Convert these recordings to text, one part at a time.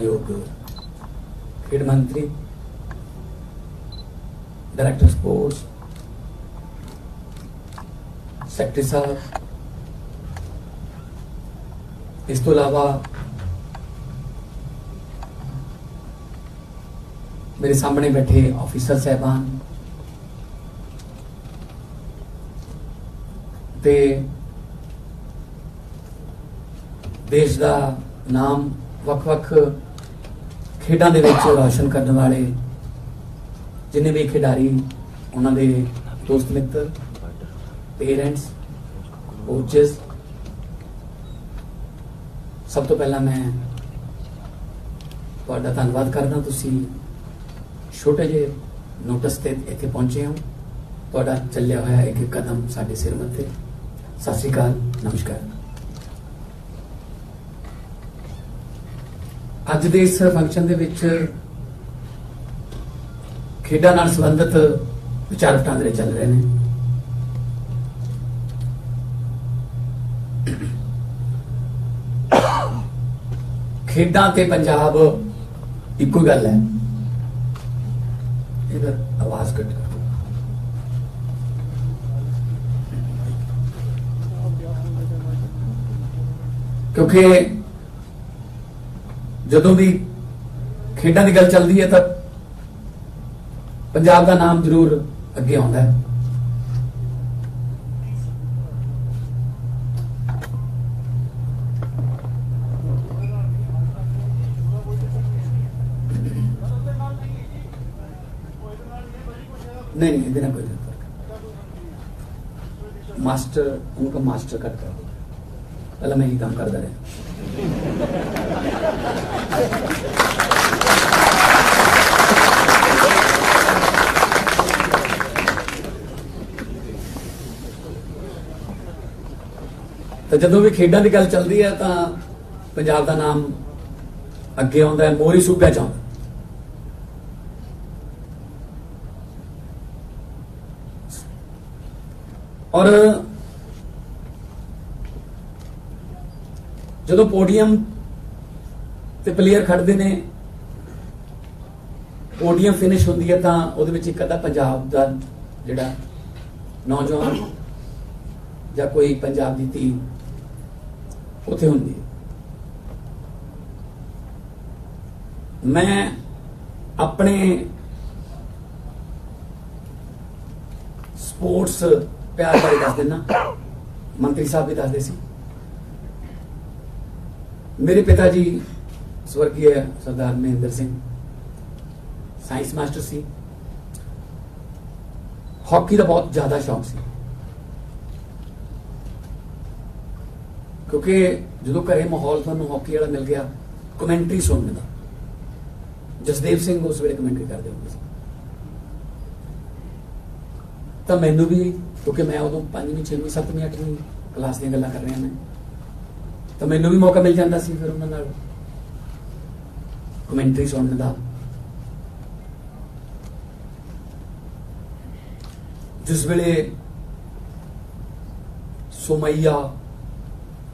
मानयोग खेड मंत्री, director sports, secretary साहब, इस तो अलावा मेरे सामने बैठे ऑफिसर साहबान ते देश का नाम वख-वख खेडां दे विच रोशन करने वाले जिन्ने भी खिडारी, उन्होंने दोस्त मित्र, पेरेंट्स, कोचेस, सब तो पहला मैं तुहाडा धन्नवाद करदा। तुसी छोटे जे नोटिस ते इत्थे पहुंचे हो, तुहाडा चलिया होया एक एक कदम साडे सिर मत्थे। सत श्री अकाल, नमस्कार। अज दे इस फंक्शन दे विच खेडां नाल संबंधित विचार वटांदरे चल रहे हैं। खेडां ते पंजाब इक्को गल है। इधर आवाज कट कर, क्योंकि जदों भी खेडां की गल चलती है तो पंजाब का नाम जरूर अगे आउंदा है। नहीं नहीं, इधर कोई फर्क। मास्टर उनका मास्टर कट कर दो, पहले मैं ही काम करता रहा। तो जदों भी खेडां की गल चलती है तो पंजाब का नाम अगे आउंदा है, मोहरी सूबे च आउंदा। और जदों पोडियम ते प्लेयर खड़ते ने, पोडियम फिनिश होती है तो उहदे विच एक अद्धा पंजाब का जिहड़ा नौजवान या कोई पंजाब की टीम उत्थे हुंदी है। मैं अपने स्पोर्ट्स प्यार बारे दस देना, मंत्री साहब भी दसदे सी। मेरे पिताजी स्वर्गीय सरदार महेंद्र सिंह साइंस मास्टर सी। हॉकी का बहुत ज्यादा शौक सी, क्योंकि जो घरे माहौल थानू हॉकी वाला मिल गया, कमेंट्री सुनने का। जसदेव सिंह उस वे कमेंट्री करते होंगे, तो मैनू भी, क्योंकि मैं उदों 5वीं 6वीं 7वीं 8वीं क्लास दी गल्लां कर रहा मैं, तो मैनू भी मौका मिल जाता सी फिर उन्हां नाल कमेंट्री सुनने का। जिस वेले सुमैया,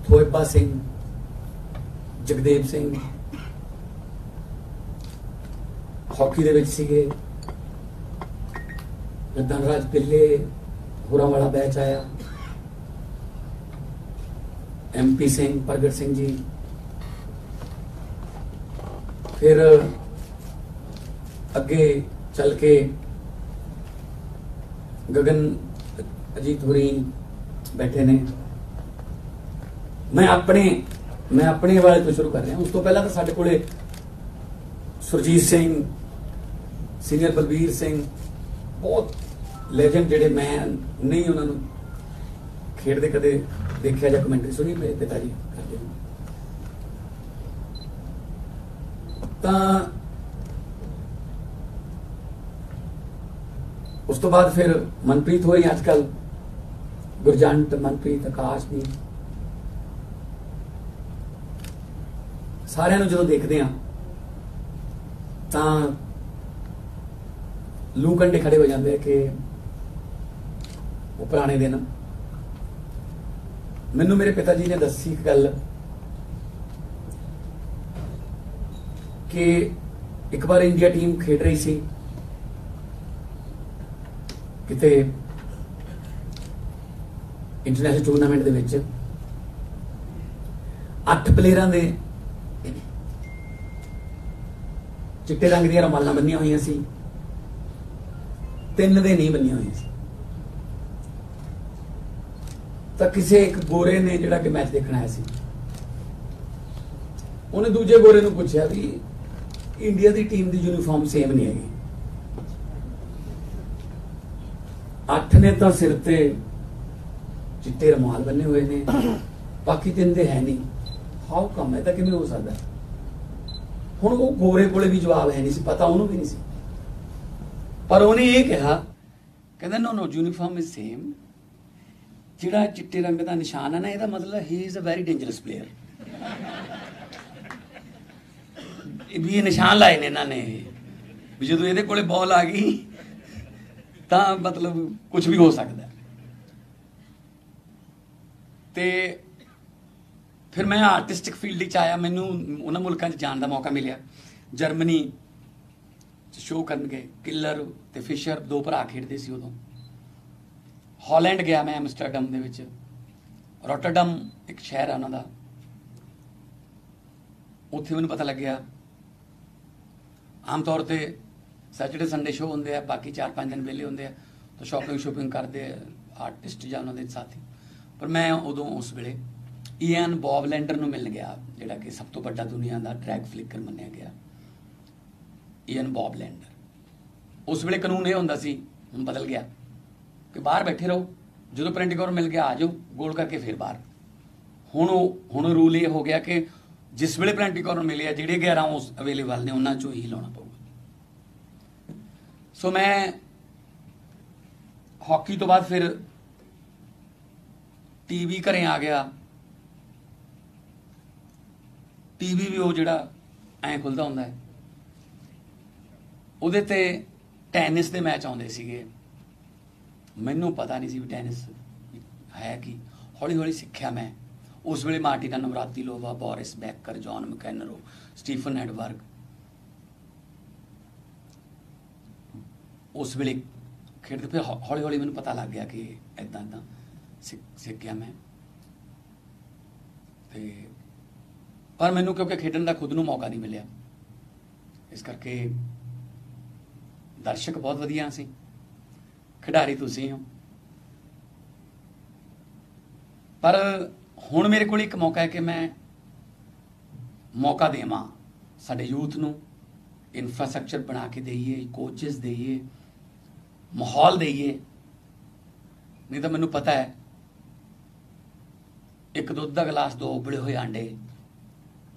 थोएबा सिंह, जगदेव सिंह हॉकी दे विच सीगे, धनराज पिल्ले होरां वाला बैच आया, MP सिंह, प्रगट सिंह जी, फिर अगे चल के गगन अजीत होरी बैठे ने। मैं अपने वाले तो शुरू कर रहा। उस तो पहला तो साडे कोले सुरजीत सिंह, सीनियर बलबीर सिंह, बहुत लेजेंड जिहड़े मैं नहीं उन्होंने खेडते कदे देखिया या कमेंट्री सुनी, मेरे पिताजी करते हैं। उस तो बाद फिर मनप्रीत होई, आजकल गुरजंट, मनप्रीत, आकाशदीप, सारिਆਂ ਨੂੰ ਜਦੋਂ देखते हैं ਤਾਂ लू कंडे खड़े हो जाते हैं कि वो पुराने दिन। मैनू मेरे पिता जी ने दसी गल कि एक बार इंडिया टीम खेड रही सी किते इंटरनेशनल टूरनामेंट दे विच 8 प्लेयरां दे चिट्टे रंग दी रुमालां बन्नियां होईयां सी, 3 दे नहीं बन्नियां होईयां सी। तो किसी एक गोरे ने जिहड़ा कि मैच देखना आया सी, उन्हें दूजे गोरे नूं पुछया भी इंडिया की टीम की यूनीफॉर्म सेम नहीं है। 8 ने तो सिर ते चिट्टे रुमाल बने हुए ने, बाकी 3 दे है नहीं। हाउ कम है, किवें हो सकता है? हुण वो गोरे कोले भी जवाब है नहीं सी, पता उन्होंने भी नहीं सी, पर उन्हें ये कहा, कहंदा no no uniform is same, जिहड़ा चिट्टे रंग का निशान है ना, ਇਹਦਾ मतलब ही is a very dangerous player. भी ये निशान लाए ने इन्होंने भी जो ये कोले बॉल आ गई तो मतलब कुछ भी हो सकता है। तो फिर मैं आर्टिस्टिक फील्ड आया, मैनू उन्होंने मुल्कों जाने का मौका मिले। जर्मनी शो कर गए, किलर ते फिशर 2 भरा खेडते सी उदों। हॉलैंड गया मैं, एमस्टरडम दे विच, रॉटरडम एक शहर है उन्होंने, उत्थे मैनू पता लग्या आम तौर पर सैटरडे संडे शो होंगे, बाकी 4-5 दिन वेले होंगे, तो शॉपिंग करते आर्टिस्ट या उन्होंने साथी। पर मैं उदों उस वेले ईएन बॉबलैंडर नूं मिल गया, जिहड़ा कि सब तो वड्डा दुनिया का ड्रैग फ्लिकर मन्निया गया, ईएन बॉबलैंडर। उस वेले कानून ये होंदा सी, हुण बदल गया कि बाहर बैठे रहो, जो पेरेंटिकॉर मिल गया आ जाओ, गोल करके फिर बाहर। हुण रूल ये हो गया कि जिस वेले पेरेंटिकॉर मिले, जिहड़े 11 उस अवेलेबल ने, उन्हां चों ही लाउणा पऊगा। सो मैं हॉकी तो बाद फिर टीवी घरें आ गया। टीवी भी वो जिहड़ा ऐ खुलदा हुंदा है, उहदे ते टैनिस के मैच आउंदे सीगे। मैनू पता नहीं सी भी टैनिस है कि, हौली हौली सीखिया मैं। उस वेले Martina Navratilova, Boris Becker, John McEnroe, Stefan Edberg, उस वेले खेडते। फिर हौली हौली मैनू पता लग गया कि इदां इदां सीख गया मैं। पर मैनू क्योंकि खेडन का खुद नूं मौका नहीं मिलिया, इस करके दर्शक बहुत वधिया सी, खिडारी तुसीं हो। पर हुण मेरे को एक मौका है कि मैं मौका देवां साडे यूथ नूं, इंफ्रास्ट्रक्चर बना के देइए, कोचेस देइए, माहौल देइए। नहीं तो मैनू पता है एक दुध का गिलास, 2 उबले हुए आंडे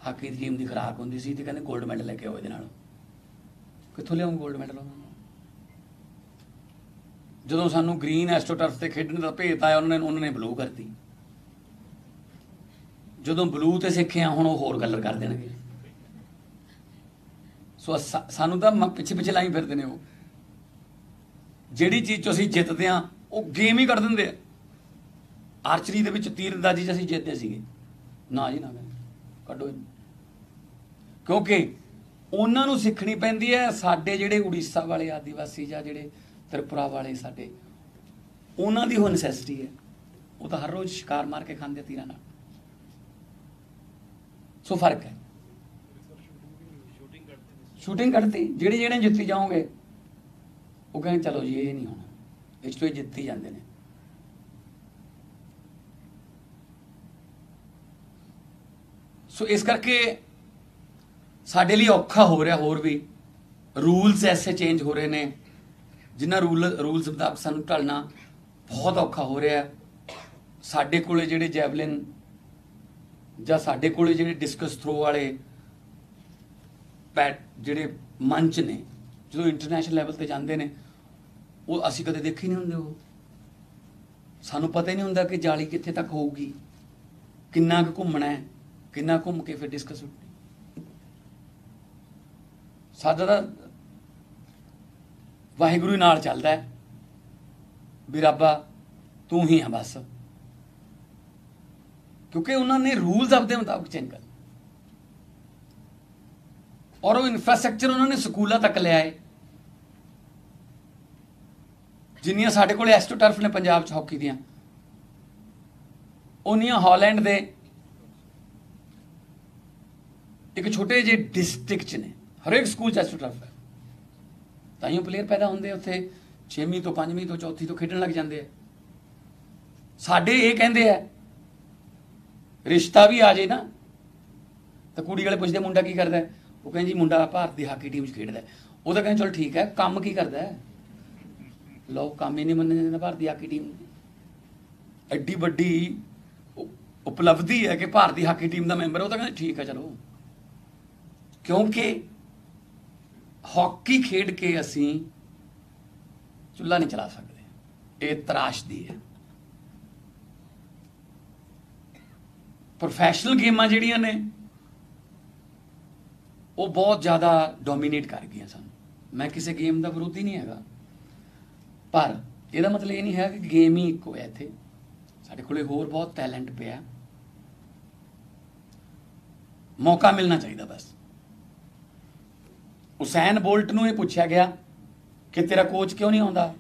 हाकी दी टीम की खुराक होंदी सी, ते कहंदे गोल्ड मैडल लेके आओ, इहदे नाल कित्थों लिआऊं गोल्ड मैडल? जदों सानू ग्रीन एस्ट्रोटर्फ से खेडने का भेत आया, उन्होंने ब्लू करती। जदों ब्लू ते सीखे हुण वो होर कलर कर देणगे। सो सानू तो पिछे पिछे लाई फिरदे ने। वो जिहड़ी चीज़ असीं जितदे हां वो गेम ही कढ दिंदे आ। आर्चरी दे विच तीरंदाजी असीं जितदे सीगे, ना जी ना, कढो। क्योंकि उन्हां नूं सिੱਖਣੀ पैंदी है। साडे जिहड़े उड़ीसा वाले आदिवासी जां जिहड़े त्रिपुरा वाले साडे, उन्हां दी हो नैसेसिटी है। वो तो हर रोज़ शिकार मार के खांदे तीरां नाल। सो फर्क है। शूटिंग करती, जिहड़े जिहड़े जित्ती जाओगे वो कहें चलो जी ये नहीं होना, इस तो जित्ती जाते हैं। सो इस करके साडे लिए औखा हो रहा। होर भी रूल्स ऐसे चेंज हो रहे ने, जिन्हां रूल्स मुताबक सानूं ढलना बहुत औखा हो रहा है। साडे कोले जिहड़े जैवलिन जां साडे कोले जिहड़े डिस्कस थ्रो वाले पैट जिहड़े मंच ने, जो इंटरनेशनल लैवल ते जांदे ने, वो असीं कदे देखे नहीं हुंदे। वो सानूं पता ही नहीं हुंदा कि जाली कित्थे तक होऊगी, किन्ना कुछ घुम्मना है, किन्ना घुम के फिर डिस्कस उठनी। साडा तां वाहिगुरू नाल चलदा है भी रब्बा तू ही है बस, क्योंकि उन्होंने रूल्स अपने मुताबिक चेंज कर। और वो इंफ्रास्ट्रक्चर उन्होंने स्कूलों तक लिया है। जिन्नियां साडे कोल एस्ट्रोटर्फ ने पंजाब च हॉकी दियां, उन्नियां हॉलैंड दे एक छोटे जे डिस्ट्रिक्ट च ने, हरेक स्कूल च एस्ट्रोटर्फ है। ताइयों प्लेयर पैदा होंदे उत्थे 6वीं तो 5वीं तो 4थी तो खेडण लग जाते हैं। साडे ये कहंदे आ रिश्ता भी आ जाए ना तो कुड़ी वाले पुछदे मुंडा की करदा है, वो कहंदे जी मुंडा भारत की हाकी टीम च खेडदा है। वो तो कहंदे चलो ठीक है, काम की करदा है, लो काम ही नहीं मन्निया जांदा भारत की हाकी टीम। एड्डी वड्डी उपलब्धि है कि भारत की हाकी टीम का मैंबर, वो तो कहंदे ठीक है चलो, क्योंकि हॉकी खेड के असी चुल्हा नहीं चला सकते, ये तराशदी है। प्रोफैशनल गेमां जिहड़ियां ने वो बहुत ज़्यादा डोमीनेट कर गई सन। मैं किसी गेम का विरोधी नहीं है, पर यह मतलब ये नहीं है कि गेम ही एक है। इत्थे साडे कोले होर बहुत टैलेंट पिया, मौका मिलना चाहिए बस। हुसैन बोल्ट नूं ये पूछा गया कि तेरा कोच क्यों नहीं आउंदा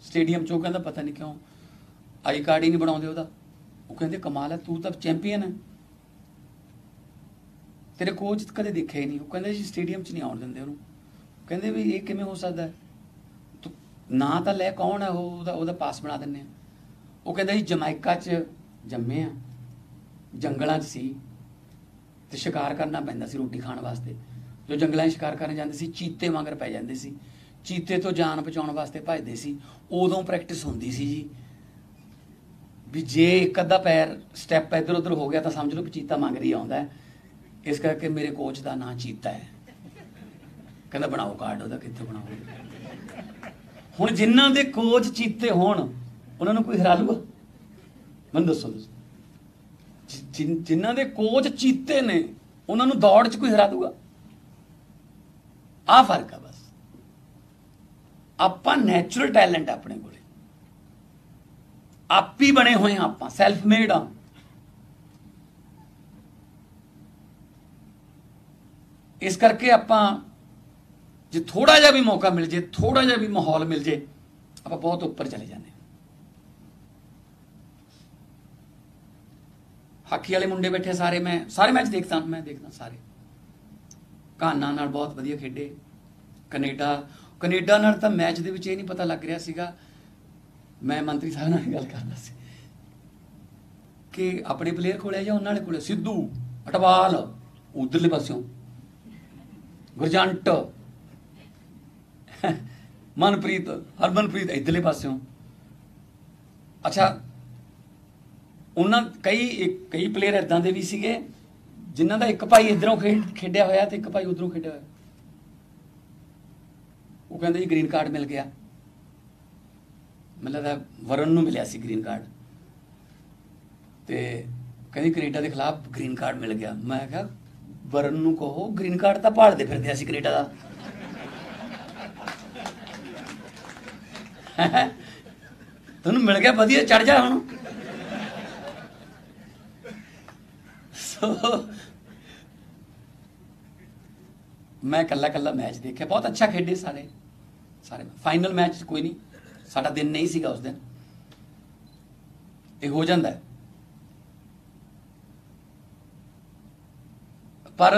स्टेडियम चो, कहंदा पता नहीं क्यों आई कार्ड ही नहीं बनाउंदे उहदा। वो कहंदे कमाल है, तू तो चैंपीयन है, तेरे कोच कदे दिखे ही नहीं। वो कहंदे जी स्टेडियम च नहीं आउण दिंदे उहनूं। कहंदे भी ये किवें हो सकदा है, तू ना तो लै कौन है वो पास बना दिंदे। वो कहंदा जी जमैका च जम्मे आ, जंगलां च सी ते शिकार करना पैंदा सी रोटी खाण वास्ते। जो जंगलां च शिकार करन जांदे सी चीते मगर पै जांदे सी, चीते तो जान बचाउण वास्ते भजदे सी। उदों प्रैक्टिस हुंदी सी जी भी जे एक अद्धा पैर स्टैप इधर उधर हो गया तो समझ लो भी चीता मगर ही आउंदा है। इस करके मेरे कोच का नाम चीता है। कहता बनाओ कार्ड, वह कितने बनाओ। हुण जिन्हां दे कोच चीते होण उन्होंने कोई हरा लूगा? मैं दसो जिन्हां दे कोच चीते ने उन्होंने दौड़ च कोई हरा दूगा? आ फर्क है बस। आपां नैचुरल टैलेंट अपने कोले, आप ही बने हुए हैं, आप सैल्फ मेड हाँ। इस करके आपां जे थोड़ा जा भी मौका मिल जाए, थोड़ा जा भी माहौल मिल जाए, आप बहुत ऊपर चले जाते। हाकी वाले मुंडे बैठे सारे, मैं सारे मैच देखता, मैं देखता सारे। घाना नाल बहुत वधिया खेडे, कनेडा नाल तां मैच दे विच ये नहीं पता लग रहा सीगा। मैं मंत्री साहब नाल गल करदा सी कि अपने प्लेयर कोले जां उन्हां कोले, सिद्धू अटवाल उधरले पासों, गुरजंट मनप्रीत हरमनप्रीत इधरले पासों। अच्छा उन्होंने कई प्लेयर इदां दे भी सीगे जिन्हां दा एक भाई इधरों खेडिया होया ते एक भाई उधरों खेडिया होया। वो कहंदे जी ग्रीन कार्ड मिल गया, मतलब वरुण नूं मिलिया सी ग्रीन कार्ड, ते कहंदी कनेडा के खिलाफ ग्रीन कार्ड मिल गया। मैं कहा वरुण नूं कहो ग्रीन कार्ड तां भालदे फिरदे सी कनेडा दा। तैनूं मिल गया वधिया, चढ़ जा हुण। मैं कल्ला कल्ला मैच देखा, बहुत अच्छा खेडे सारे सारे। फाइनल मैच कोई नहीं, साडा दिन नहीं सीगा उस दिन, ये हो जाता है। पर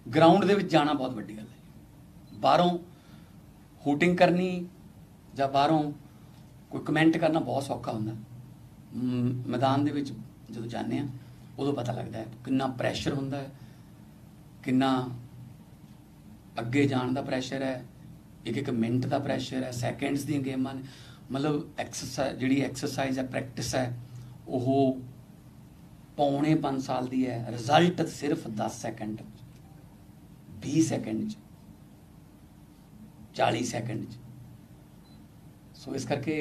ग्राउंड दे विच जाना बहुत वड्डी गल है। बाहरों हूटिंग करनी या बाहरों कोई कमेंट करना बहुत सौखा होंदा, मैदान दे विच जदों जाने आ उदों पता लगता है कितना प्रैशर होंदा है, कितना अगे जाण दा प्रैशर है, एक एक मिनट का प्रैशर है, सैकेंड्स दी गेमां ने। मतलब एक्सरसाइज जिहड़ी एक्सरसाइज है, प्रैक्टिस है, वो पौने 5 साल दी है, रिजल्ट सिर्फ 10 सैकेंड 20 सैकेंड 40 सैकेंड। सो इस करके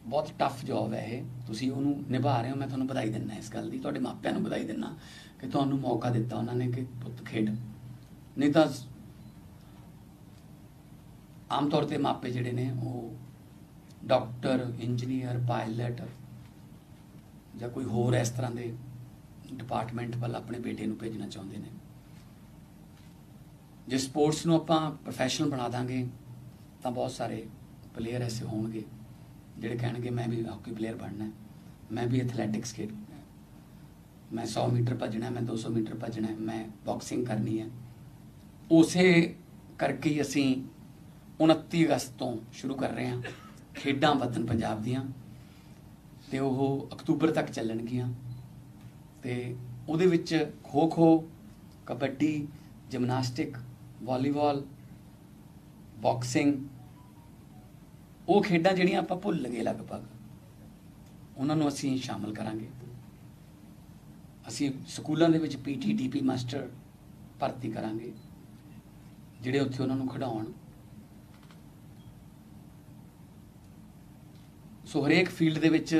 बहुत टफ जॉब है ये, तुसीं उहनूं निभा रहे हो। मैं तुहानूं बधाई दिंदा इस गल दी, तुहाडे मापिਆਂ ਨੂੰ बधाई दिंदा कि तुहानूं मौका दिता उन्होंने कि पुੱਤ खेड। नहीं तो आम तौर पर मापे जिहड़े ने वो डॉक्टर, इंजीनियर, पायलट या कोई होर इस तरह के डिपार्टमेंट वाल अपने बेटे नूं भेजना चाहुंदे ने। जे स्पोर्ट्स नूं आपां प्रोफैशनल बना दांगे तो बहुत सारे प्लेयर ऐसे होणगे जिहड़े कहणगे मैं भी हॉकी प्लेयर बनना है, मैं भी एथलैटिक्स खेडना है, मैं 100 मीटर भजना है, मैं 200 मीटर भजना है, मैं बॉक्सिंग करनी है। उस करके ही असी 29 अगस्त तो शुरू कर रहे हैं खेडां वतन पंजाब दियां, ते ओह अक्तूबर तक चलणगियां। ते उहदे विच kho kho, kabaddi, gymnastic, volleyball, boxing, वो खेडां जिहड़ियां आपां भुल गए लगभग, उन्हां नूं असीं शामिल करांगे। असीं स्कूलों दे विच PT DP मास्टर भर्ती करांगे जिहड़े उत्थे उन्हां नूं खिडाउण। सो हरेक फील्ड दे विच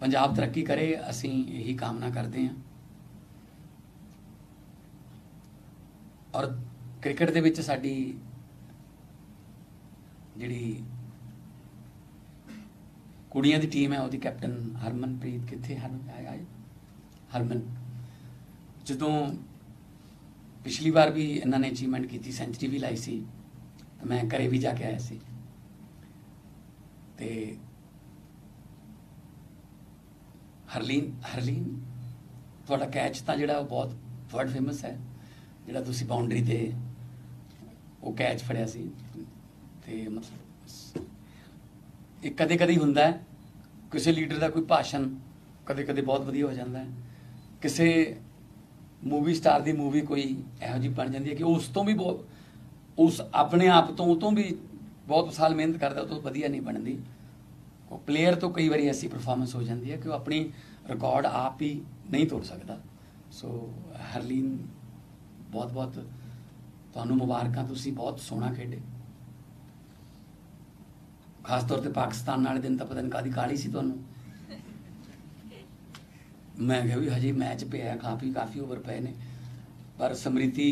पंजाब तरक्की करे, असीं यही कामना करते हैं। और क्रिकेट दे विच साडी जिहड़ी कुड़ियां दी टीम है उसदी कैप्टन हरमनप्रीत कित्थे आए हरमन, जदों पिछली बार भी इन्हां ने अचीवमेंट की, सेंचुरी भी लाई सी, तो मैं घरे भी जाके आया सी। ते हरलीन तुहाडा कैच तो जिहड़ा बहुत वर्ल्ड फेमस है, जिहड़ा तुसीं बाउंड्री ते वो कैच फड़िया सी। ते मतलब एक कदे कदे हुंदा है, किसी लीडर का कोई भाषण कदे कदे बहुत वधिया हो जाता है, किसी मूवी स्टार की मूवी कोई इहो जी बन जाती है कि उस तो भी बहुत, उस अपने आप तो भी बहुत साल मेहनत करता तो वधिया नहीं बनती। प्लेयर तो कई बार ऐसी परफॉर्मेंस हो जाती है कि वो अपनी रिकॉर्ड आप ही नहीं तोड़ सकता। सो हरलीन बहुत बहुत तुहानूं मुबारकां, तुसीं बहुत सोहना खेडे। खास तौर पर पाकिस्तान वाले दिन तो पता नहीं कादी काली सी तुहानूं, मैं कहा भी हजे मैच पे है, काफ़ी ओवर पे ने, पर समृति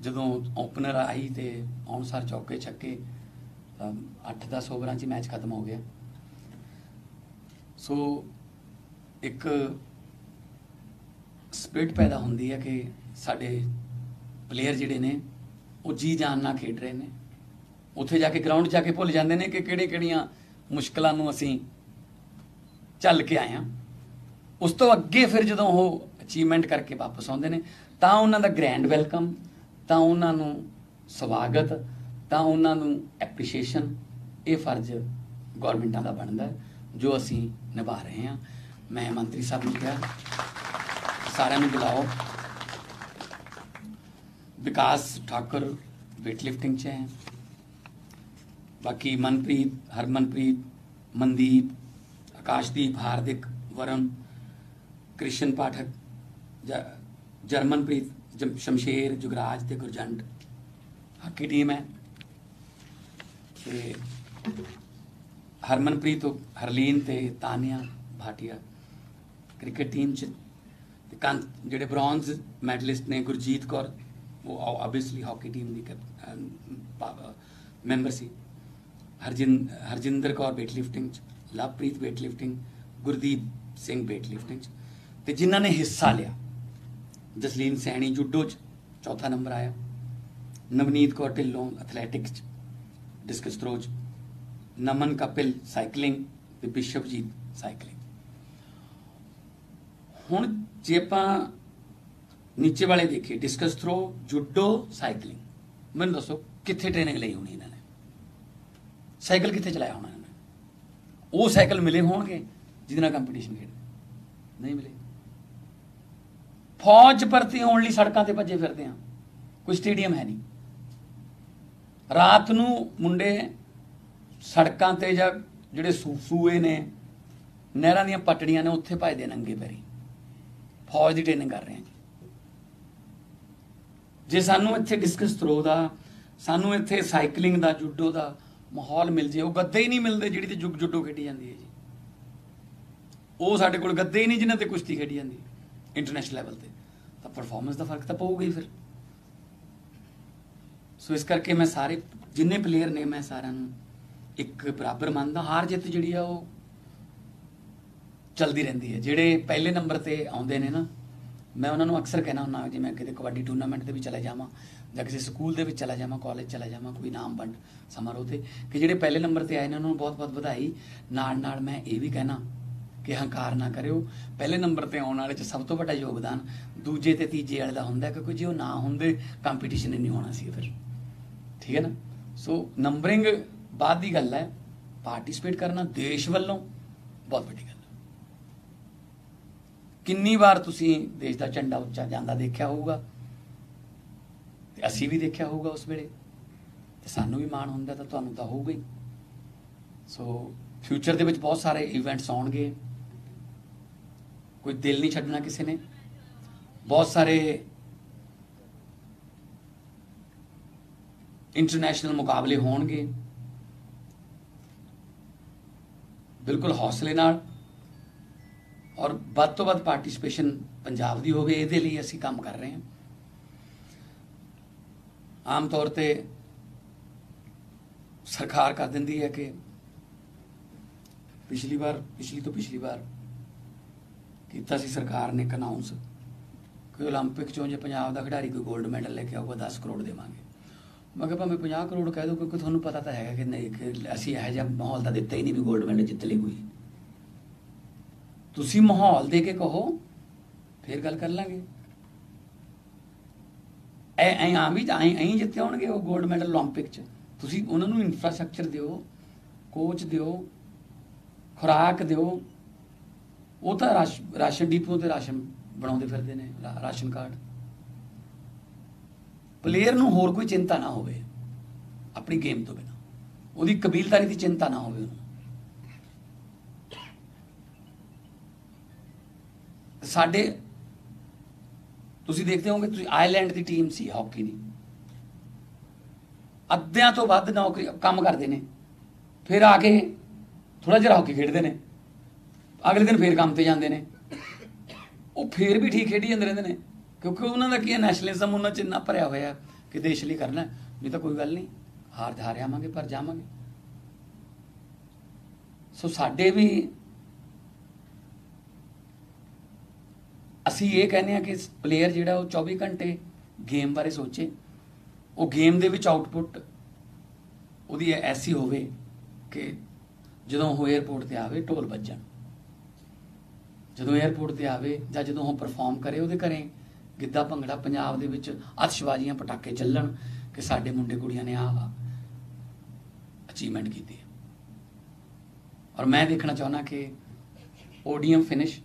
जदों ओपनर आई तो आउणसार चौके छक्के 8-10 ओवरां च मैच खत्म हो गया। सो एक स्पिरिट पैदा होंदी है कि साडे प्लेयर जिहड़े ने वो जी जान नाल खेड रहे ने, उत्थे जाके ग्राउंड जाके भुल जाते हैं कि किहड़ियां मुश्किलों नूं असीं झल के आए हैं। उस तो अगे फिर जदों वो अचीवमेंट करके वापस आउंदे ने तां उन्हां दा ग्रैंड वैलकम, तां उन्हां नूं स्वागत, तां उन्हां नूं एप्रीशिएशन, ये फर्ज गौरमेंटां दा बनदा है जो असीं निभा रहे हैं। मैं मंत्री साहब नूं कहा सारिआं नूं बुलाओ। विकास ठाकुर वेटलिफ्टिंग च हैं, बाकी मनप्रीत, हरमनप्रीत, मनदीप, आकाशदीप, हार्दिक, वरुण, कृष्ण पाठक, जरमनप्रीत, शमशेर, जुगराज ते गुरजंट हाकी टीम है। ते हरमनप्रीत हरलीन ते तानिया भाटिया क्रिकेट टीम च, जिहड़े ब्रॉन्ज मैडलिस्ट ने गुरजीत कौर वो ऑब्वियसली हॉकी टीम की मैंबर सी, हरजिंदर कौर वेटलिफ्टिंग च, लवप्रीत वेटलिफ्टिंग, गुरदीप सिंह वेटलिफ्टिंग च, ते जिन्हां ने हिस्सा लिया जसलीन सैनी जूडो च चौथा नंबर आया, नवनीत कौर ढिल्लों एथलैटिक्स च, डिस्कस थ्रो च, नमन कपिल साइकलिंग ते बिशवजीत साइकलिंग। हुण जे आपां नीचे वाले देखिए डिस्कस थ्रो, जूडो, साइकलिंग, मैनूं दसो कित्थे ट्रेनिंग लई होनी इन्हां ने, साइकिल कित्थे चलाया होना इन्हां ने, वो साइकिल मिले होणगे जिहदे नाल कंपीटीशन खेड, नहीं मिले। फौज भर्ती होने लई सड़कां ते भज्जे फिरदे हां, कोई स्टेडियम है नहीं। रात नूं मुंडे सड़कां ते जां जिहड़े सूए ने, नहरां दीयां पटड़ियां ने, उत्थे भजदे नंगे पैरी फौज की ट्रेनिंग कर रहे हैं। जे सानू इत्थे डिस्कस थ्रो दा, सानू इत्थे साइकलिंग दा, जूडो दा माहौल मिल जाए, वो गद्दे ही नहीं मिलते जिहड़ी ते जूडो खेडी जाती है जी, वो साडे कोल गद्दे ही नहीं जिन्हां ते कुश्ती खेडी जाती इंटरनेशनल लैवल ते, तो परफॉर्मेंस का फर्क तो पऊगा ही फिर। सो इस करके मैं सारे जिन्ने प्लेयर ने मैं सारिਆਂ ਨੂੰ एक बराबर मानता। हार जित जी वो चलती रहती है। ਜਿਹੜੇ ਪਹਿਲੇ ਨੰਬਰ ਤੇ ਆਉਂਦੇ ਨੇ ਨਾ, मैं उन्होंने अक्सर कहना हुन्ना जी, मैं कितने कबड्डी टूर्नामेंट से भी चला जावां ਜਾਂ ਕਿਸੇ ਸਕੂਲ ਦੇ ਵਿੱਚ ਚਲਾ ਜਾਵਾਂ, ਕਾਲਜ ਚਲਾ ਜਾਵਾਂ, ਕੋਈ ਨਾਮ ਵੰਡ ਸਮਾਰੋਹ ਤੇ, ਕਿ ਜਿਹੜੇ ਪਹਿਲੇ ਨੰਬਰ ਤੇ ਆਏ ਨੇ ਉਹਨਾਂ ਨੂੰ ਬਹੁਤ ਬਹੁਤ ਵਧਾਈ। ਨਾਲ ਨਾਲ ਮੈਂ ਇਹ ਵੀ ਕਹਿਣਾ ਕਿ ਹੰਕਾਰ ਨਾ ਕਰਿਓ, ਪਹਿਲੇ ਨੰਬਰ ਤੇ ਆਉਣ ਵਾਲੇ 'ਚ ਸਭ ਤੋਂ ਵੱਡਾ ਯੋਗਦਾਨ ਦੂਜੇ ਤੇ ਤੀਜੇ ਵਾਲੇ ਦਾ ਹੁੰਦਾ, ਕਿਉਂਕਿ ਜੇ ਉਹ ਨਾ ਹੁੰਦੇ ਕੰਪੀਟੀਸ਼ਨ ਹੀ ਨਹੀਂ ਹੋਣਾ ਸੀ ਫਿਰ, ਠੀਕ ਹੈ ਨਾ। ਸੋ ਨੰਬਰਿੰਗ ਬਾਅਦ ਦੀ ਗੱਲ ਹੈ, ਪਾਰਟਿਸਿਪੇਟ ਕਰਨਾ ਦੇਸ਼ ਵੱਲੋਂ ਬਹੁਤ ਵੱਡੀ ਗੱਲ। ਕਿੰਨੀ ਵਾਰ ਤੁਸੀਂ ਦੇਸ਼ ਦਾ ਝੰਡਾ ਉੱਚਾ ਜਾਂਦਾ ਦੇਖਿਆ ਹੋਊਗਾ, ਤੇ ਅਸੀਂ ਵੀ ਦੇਖਿਆ ਹੋਊਗਾ ਉਸ ਵੇਲੇ, ਤੇ ਸਾਨੂੰ ਵੀ ਮਾਣ ਹੁੰਦਾ, ਤਾਂ ਤੁਹਾਨੂੰ ਤਾਂ ਹੋਊਗਾ ਹੀ। ਸੋ ਫਿਊਚਰ ਦੇ ਵਿੱਚ ਬਹੁਤ ਸਾਰੇ ਇਵੈਂਟਸ ਆਉਣਗੇ, ਕੋਈ ਦਿਲ ਨਹੀਂ ਛੱਡਣਾ ਕਿਸੇ ਨੇ। ਬਹੁਤ ਸਾਰੇ ਇੰਟਰਨੈਸ਼ਨਲ ਮੁਕਾਬਲੇ ਹੋਣਗੇ, ਬਿਲਕੁਲ ਹੌਸਲੇ ਨਾਲ, ਔਰ ਵੱਧ ਤੋਂ ਵੱਧ ਪਾਰਟਿਸਿਪੇਸ਼ਨ ਪੰਜਾਬ ਦੀ ਹੋਵੇ, ਇਹਦੇ ਲਈ ਅਸੀਂ ਕੰਮ ਕਰ ਰਹੇ ਹਾਂ। ਆਮ ਤੌਰ ਤੇ ਸਰਕਾਰ ਕਰ ਦਿੰਦੀ ਹੈ ਕਿ ਪਿਛਲੀ ਤੋਂ ਪਿਛਲੀ ਵਾਰ ਕੀਤਾ ਸੀ ਸਰਕਾਰ ਨੇ ਇੱਕ ਅਨਾਉਂਸ ਕਿ ਓਲੰਪਿਕ ਚੋਂ ਜੇ ਪੰਜਾਬ ਦਾ ਖਿਡਾਰੀ ਕੋਈ 골ਡ ਮੈਡਲ ਲੈ ਕੇ ਆਊਗਾ 10 ਕਰੋੜ ਦੇਵਾਂਗੇ। ਮੈਂ ਕਿਹਾ ਭਾਵੇਂ 50 ਕਰੋੜ ਕਹਿ ਦਿਓ, ਕਿਉਂਕਿ ਤੁਹਾਨੂੰ ਪਤਾ ਤਾਂ ਹੈਗਾ ਕਿ ਨਹੀਂ, ਕਿ ਅਸੀਂ ਇਹੋ ਜਿਹਾ ਮਾਹੌਲ ਤਾਂ ਦਿੱਤਾ ਹੀ ਨਹੀਂ ਵੀ 골ਡ ਮੈਡਲ ਜਿੱਤ ਲਈ ਕੋਈ। ਤੁਸੀਂ ਮਾਹੌਲ ਦੇ ਕੇ ਕਹੋ, ਫਿਰ ਗੱਲ ਕਰ ਲਾਂਗੇ। ਆਮ ਵੀ ਐਂ ਜਿੱਤੇ ਹੋਣਗੇ ਉਹ 골ਡ ਮੈਡਲ ਓਲੰਪਿਕ 'ਚ। ਤੁਸੀਂ ਉਹਨਾਂ ਨੂੰ ਇਨਫਰਾਸਟਰਕਚਰ ਦਿਓ, ਕੋਚ ਦਿਓ, ਖੁਰਾਕ ਦਿਓ। ਉਹ ਤਾਂ ਰਾਸ਼ਨ ਡਿਪੂ ਤੇ ਰਾਸ਼ਨ ਬਣਾਉਂਦੇ ਫਿਰਦੇ ਨੇ, ਰਾਸ਼ਨ ਕਾਰਡ। ਪਲੇਅਰ ਨੂੰ ਹੋਰ ਕੋਈ ਚਿੰਤਾ ਨਾ ਹੋਵੇ ਆਪਣੀ ਗੇਮ ਤੋਂ ਬਿਨਾਂ, ਉਹਦੀ ਕਬੀਲਦਾਰੀ ਦੀ ਚਿੰਤਾ ਨਾ ਹੋਵੇ ਉਹਨੂੰ। ਸਾਡੇ ਤੁਸੀਂ ਦੇਖਦੇ ਹੋਗੇ, ਤੁਸੀਂ ਆਇਰਲੈਂਡ ਦੀ ਟੀਮ ਸੀ ਹਾਕੀ ਦੀ, ਅੱਧਿਆਂ ਤੋਂ ਵੱਧ ਨੌਕਰੀ ਕੰਮ ਕਰਦੇ ਨੇ, ਫਿਰ ਆ ਕੇ ਥੋੜਾ ਜਿਹਾ ਹਾਕੀ ਖੇਡਦੇ ਨੇ, ਅਗਲੇ ਦਿਨ ਫੇਰ ਕੰਮ ਤੇ ਜਾਂਦੇ ਨੇ। ਉਹ ਫੇਰ ਵੀ ਠੀਕ ਖੇਡੀ ਜਾਂਦੇ ਰਹਿੰਦੇ ਨੇ, ਕਿਉਂਕਿ ਉਹਨਾਂ ਦਾ ਕੀ ਹੈ, ਨੈਸ਼ਨਲਿਜ਼ਮ ਉਹਨਾਂ 'ਚ ਇੰਨਾ ਭਰਿਆ ਹੋਇਆ ਕਿ ਦੇਸ਼ ਲਈ ਕਰਨਾ, ਨਹੀਂ ਤਾਂ ਕੋਈ ਗੱਲ ਨਹੀਂ, ਹਾਰ ਆਵਾਂਗੇ ਪਰ ਜਾਵਾਂਗੇ। ਸੋ ਸਾਡੇ ਵੀ ਅਸੀਂ ਇਹ ਕਹਿੰਦੇ ਹਾਂ ਕਿ ਪਲੇਅਰ ਜਿਹੜਾ ਉਹ 24 ਘੰਟੇ ਗੇਮ ਬਾਰੇ ਸੋਚੇ, ਉਹ ਗੇਮ ਦੇ ਵਿੱਚ ਆਊਟਪੁੱਟ ਉਹਦੀ ਐਸੀ ਹੋਵੇ ਕਿ ਜਦੋਂ ਉਹ ਏਅਰਪੋਰਟ ਤੇ ਆਵੇ ਢੋਲ ਵੱਜਣ, ਜਦੋਂ ਏਅਰਪੋਰਟ ਤੇ ਆਵੇ ਜਾਂ ਜਦੋਂ ਉਹ ਪਰਫਾਰਮ ਕਰੇ ਉਹਦੇ ਘਰੇ ਗਿੱਧਾ ਭੰਗੜਾ, ਪੰਜਾਬ ਦੇ ਵਿੱਚ ਆਤਿਸ਼ਬਾਜ਼ੀਆਂ ਪਟਾਕੇ ਚੱਲਣ ਕਿ ਸਾਡੇ ਮੁੰਡੇ ਕੁੜੀਆਂ ਨੇ ਆਹ ਅਚੀਵਮੈਂਟ ਕੀਤੀ ਹੈ। ਔਰ ਮੈਂ ਦੇਖਣਾ ਚਾਹੁੰਦਾ ਕਿ ਓਡੀਐਮ ਫਿਨਿਸ਼,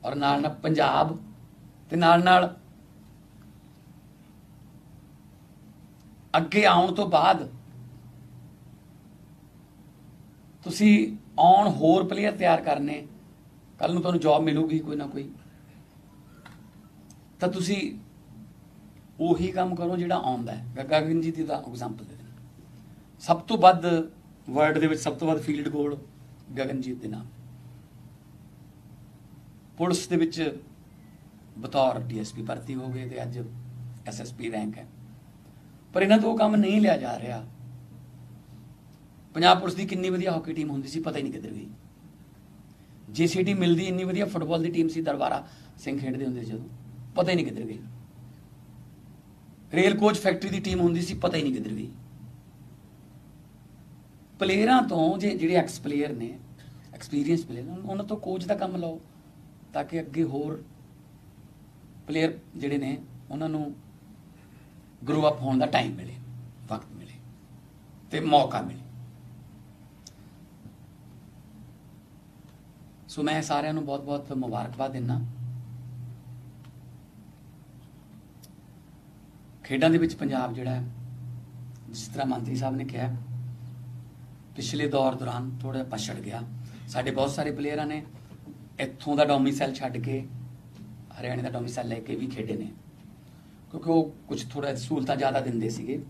ਔਰ ਨਾਲ ਨਾਲ ਪੰਜਾਬ ਤੇ ਨਾਲ ਨਾਲ ਅੱਗੇ ਆਉਣ ਤੋਂ ਬਾਅਦ ਤੁਸੀਂ ਆਉਣ ਹੋਰ ਪਲੇਅਰ ਤਿਆਰ ਕਰਨੇ, ਕੱਲ ਨੂੰ ਤੁਹਾਨੂੰ ਜੌਬ ਮਿਲੂਗੀ ਕੋਈ ਨਾ ਕੋਈ, ਤਾਂ ਤੁਸੀਂ ਉਹੀ ਕੰਮ ਕਰੋ ਜਿਹੜਾ ਆਉਂਦਾ ਹੈ। ਗਗਨਜੀਤ ਦੀ ਦਾ ਐਗਜ਼ਾਮਪਲ ਦੇ ਦੇਣਾ, ਸਭ ਤੋਂ ਵੱਧ ਵਰਲਡ ਦੇ ਵਿੱਚ ਸਭ ਤੋਂ ਵੱਧ ਫੀਲਡ ਗੋਲ ਗਗਨਜੀਤ ਦੇ ਨਾਮ। ਪੁਲਿਸ ਦੇ ਵਿੱਚ ਬਤੌਰ ਡੀਐਸਪੀ ਭਰਤੀ ਹੋ ਗਏ ਤੇ ਅੱਜ ਐਸਐਸਪੀ ਰੈਂਕ ਹੈ, ਪਰ ਇਹਨਾਂ ਤੋਂ ਉਹ ਕੰਮ ਨਹੀਂ ਲਿਆ ਜਾ ਰਿਹਾ। ਪੰਜਾਬ ਪੁਲਿਸ ਦੀ ਕਿੰਨੀ ਵਧੀਆ ਹਾਕੀ ਟੀਮ ਹੁੰਦੀ ਸੀ, ਪਤਾ ਹੀ ਨਹੀਂ ਕਿੱਧਰ ਗਈ। ਜੇਸੀਟੀ ਮਿਲਦੀ, ਇੰਨੀ ਵਧੀਆ ਫੁੱਟਬਾਲ ਦੀ ਟੀਮ ਸੀ, ਦਰਬਾਰਾ ਸਿੰਘ ਖੇਡਦੇ ਹੁੰਦੇ ਸੀ ਜਦੋਂ, ਪਤਾ ਹੀ ਨਹੀਂ ਕਿੱਧਰ ਗਈ। ਰੇਲ ਕੋਚ ਫੈਕਟਰੀ ਦੀ ਟੀਮ ਹੁੰਦੀ ਸੀ, ਪਤਾ ਹੀ ਨਹੀਂ ਕਿੱਧਰ ਗਈ। ਪਲੇਅਰਾਂ ਤੋਂ ਜਿਹੜੇ ਐਕਸ ਪਲੇਅਰ ਨੇ, ਐਕਸਪੀਰੀਅੰਸ ਪਲੇਅਰ, ਉਹਨਾਂ ਤੋਂ ਕੋਚ ਦਾ ਕੰਮ ਲਓ ਤਾਂ ਕਿ ਅੱਗੇ ਹੋਰ ਪਲੇਅਰ ਜਿਹੜੇ ਨੇ ਉਹਨਾਂ ਨੂੰ ਗਰੋ ਅਪ ਹੋਣ ਦਾ ਟਾਈਮ ਮਿਲੇ, ਵਕਤ ਮਿਲੇ ਤੇ ਮੌਕਾ ਮਿਲੇ। ਸੋ ਮੈਂ ਸਾਰਿਆਂ ਨੂੰ ਬਹੁਤ ਬਹੁਤ ਮੁਬਾਰਕਬਾਦ ਦਿੰਦਾ। ਖੇਡਾਂ ਦੇ ਵਿੱਚ ਪੰਜਾਬ ਜਿਹੜਾ ਹੈ, ਜਿਸ ਤਰ੍ਹਾਂ ਮੰਤਰੀ ਸਾਹਿਬ ਨੇ ਕਿਹਾ, ਪਿਛਲੇ ਦੌਰ ਦੌਰਾਨ ਥੋੜਾ ਪਛੜ ਗਿਆ। ਸਾਡੇ ਬਹੁਤ ਸਾਰੇ ਪਲੇਅਰਾਂ ਨੇ ਇੱਥੋਂ ਦਾ ਡੋਮੀਸਾਈਲ ਛੱਡ ਕੇ ਹਰਿਆਣੇ ਦਾ ਡੋਮੀਸਾਈਲ ਲੈ ਕੇ ਵੀ ਖੇਡੇ ਨੇ, ਕਿਉਂਕਿ ਉਹ ਕੁਝ ਥੋੜਾ ਸਹੂਲਤਾਂ ਜ਼ਿਆਦਾ ਦਿੰਦੇ ਸੀਗੇ।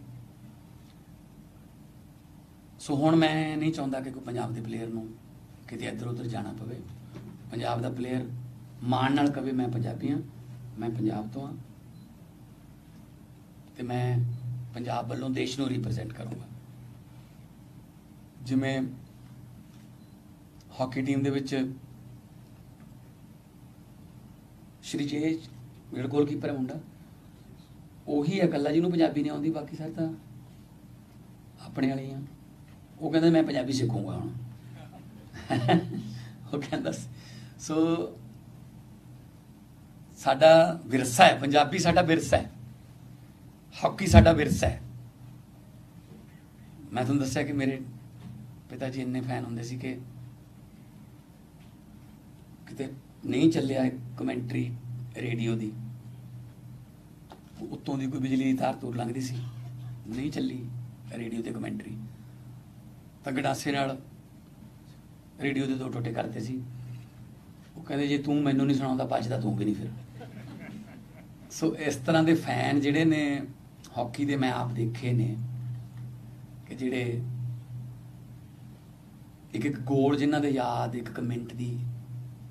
ਸੋ ਹੁਣ ਮੈਂ ਨਹੀਂ ਚਾਹੁੰਦਾ ਕਿ ਕੋਈ ਪੰਜਾਬ ਦੇ ਪਲੇਅਰ ਨੂੰ ਕਿਤੇ ਇੱਧਰ ਉੱਧਰ ਜਾਣਾ ਪਵੇ। ਪੰਜਾਬ ਦਾ ਪਲੇਅਰ ਮਾਣ ਨਾਲ ਕਵੇ ਮੈਂ ਪੰਜਾਬੀ ਹਾਂ, ਮੈਂ ਪੰਜਾਬ ਤੋਂ ਹਾਂ ਤੇ ਮੈਂ ਪੰਜਾਬ ਵੱਲੋਂ ਦੇਸ਼ ਨੂੰ ਰਿਪਰੈਜ਼ੈਂਟ ਕਰੂੰਗਾ। ਜਿਵੇਂ ਹਾਕੀ ਟੀਮ ਦੇ ਵਿੱਚ ਸ਼੍ਰੀਜੇਸ਼ ਜਿਹੜਾ ਗੋਲਕੀਪਰ ਹੈ ਮੁੰਡਾ, ਉਹੀ ਹੈ ਇਕੱਲਾ ਜਿਹਨੂੰ ਪੰਜਾਬੀ ਨਹੀਂ ਆਉਂਦੀ, ਬਾਕੀ ਸਾਰੇ ਤਾਂ ਆਪਣੇ ਵਾਲੇ ਆ। ਉਹ ਕਹਿੰਦਾ ਮੈਂ ਪੰਜਾਬੀ ਸਿੱਖੂੰਗਾ ਹੁਣ। ਉਹ ਕਹਿੰਦਾ ਸੋ ਸਾਡਾ ਵਿਰਸਾ ਹੈ, ਪੰਜਾਬੀ ਸਾਡਾ ਵਿਰਸਾ ਹੈ, ਹਾਕੀ ਸਾਡਾ ਵਿਰਸਾ ਹੈ। ਮੈਂ ਤੁਹਾਨੂੰ ਦੱਸਿਆ ਕਿ ਮੇਰੇ ਪਿਤਾ ਜੀ ਇੰਨੇ ਫੈਨ ਹੁੰਦੇ ਸੀ ਕਿ ਕਿਤੇ ਨਹੀਂ ਚੱਲਿਆ ਕਮੈਂਟਰੀ ਰੇਡੀਓ ਦੀ, ਉੱਤੋਂ ਦੀ ਕੋਈ ਬਿਜਲੀ ਦੀ ਤਾਰ ਤੂਰ ਲੰਘਦੀ ਸੀ, ਨਹੀਂ ਚੱਲੀ ਰੇਡੀਓ ਤੇ ਕਮੈਂਟਰੀ, ਤਾਂ ਗੰਡਾਸੇ ਨਾਲ ਰੇਡੀਓ ਦੇ 2 ਟੋਟੇ ਕਰਦੇ ਸੀ। ਉਹ ਕਹਿੰਦੇ ਜੇ ਤੂੰ ਮੈਨੂੰ ਨਹੀਂ ਸੁਣਾਉਂਦਾ ਬਚਦਾ ਤੂੰ ਵੀ ਨਹੀਂ। ਫਿਰ ਸੋ ਇਸ ਤਰ੍ਹਾਂ ਦੇ ਫੈਨ ਜਿਹੜੇ ਨੇ ਹਾਕੀ ਦੇ ਮੈਂ ਆਪ ਦੇਖੇ ਨੇ ਕਿ ਜਿਹੜੇ ਇੱਕ ਗੋਲ ਜਿਨ੍ਹਾਂ ਦੇ ਯਾਦ 1 ਮਿੰਟ ਦੀ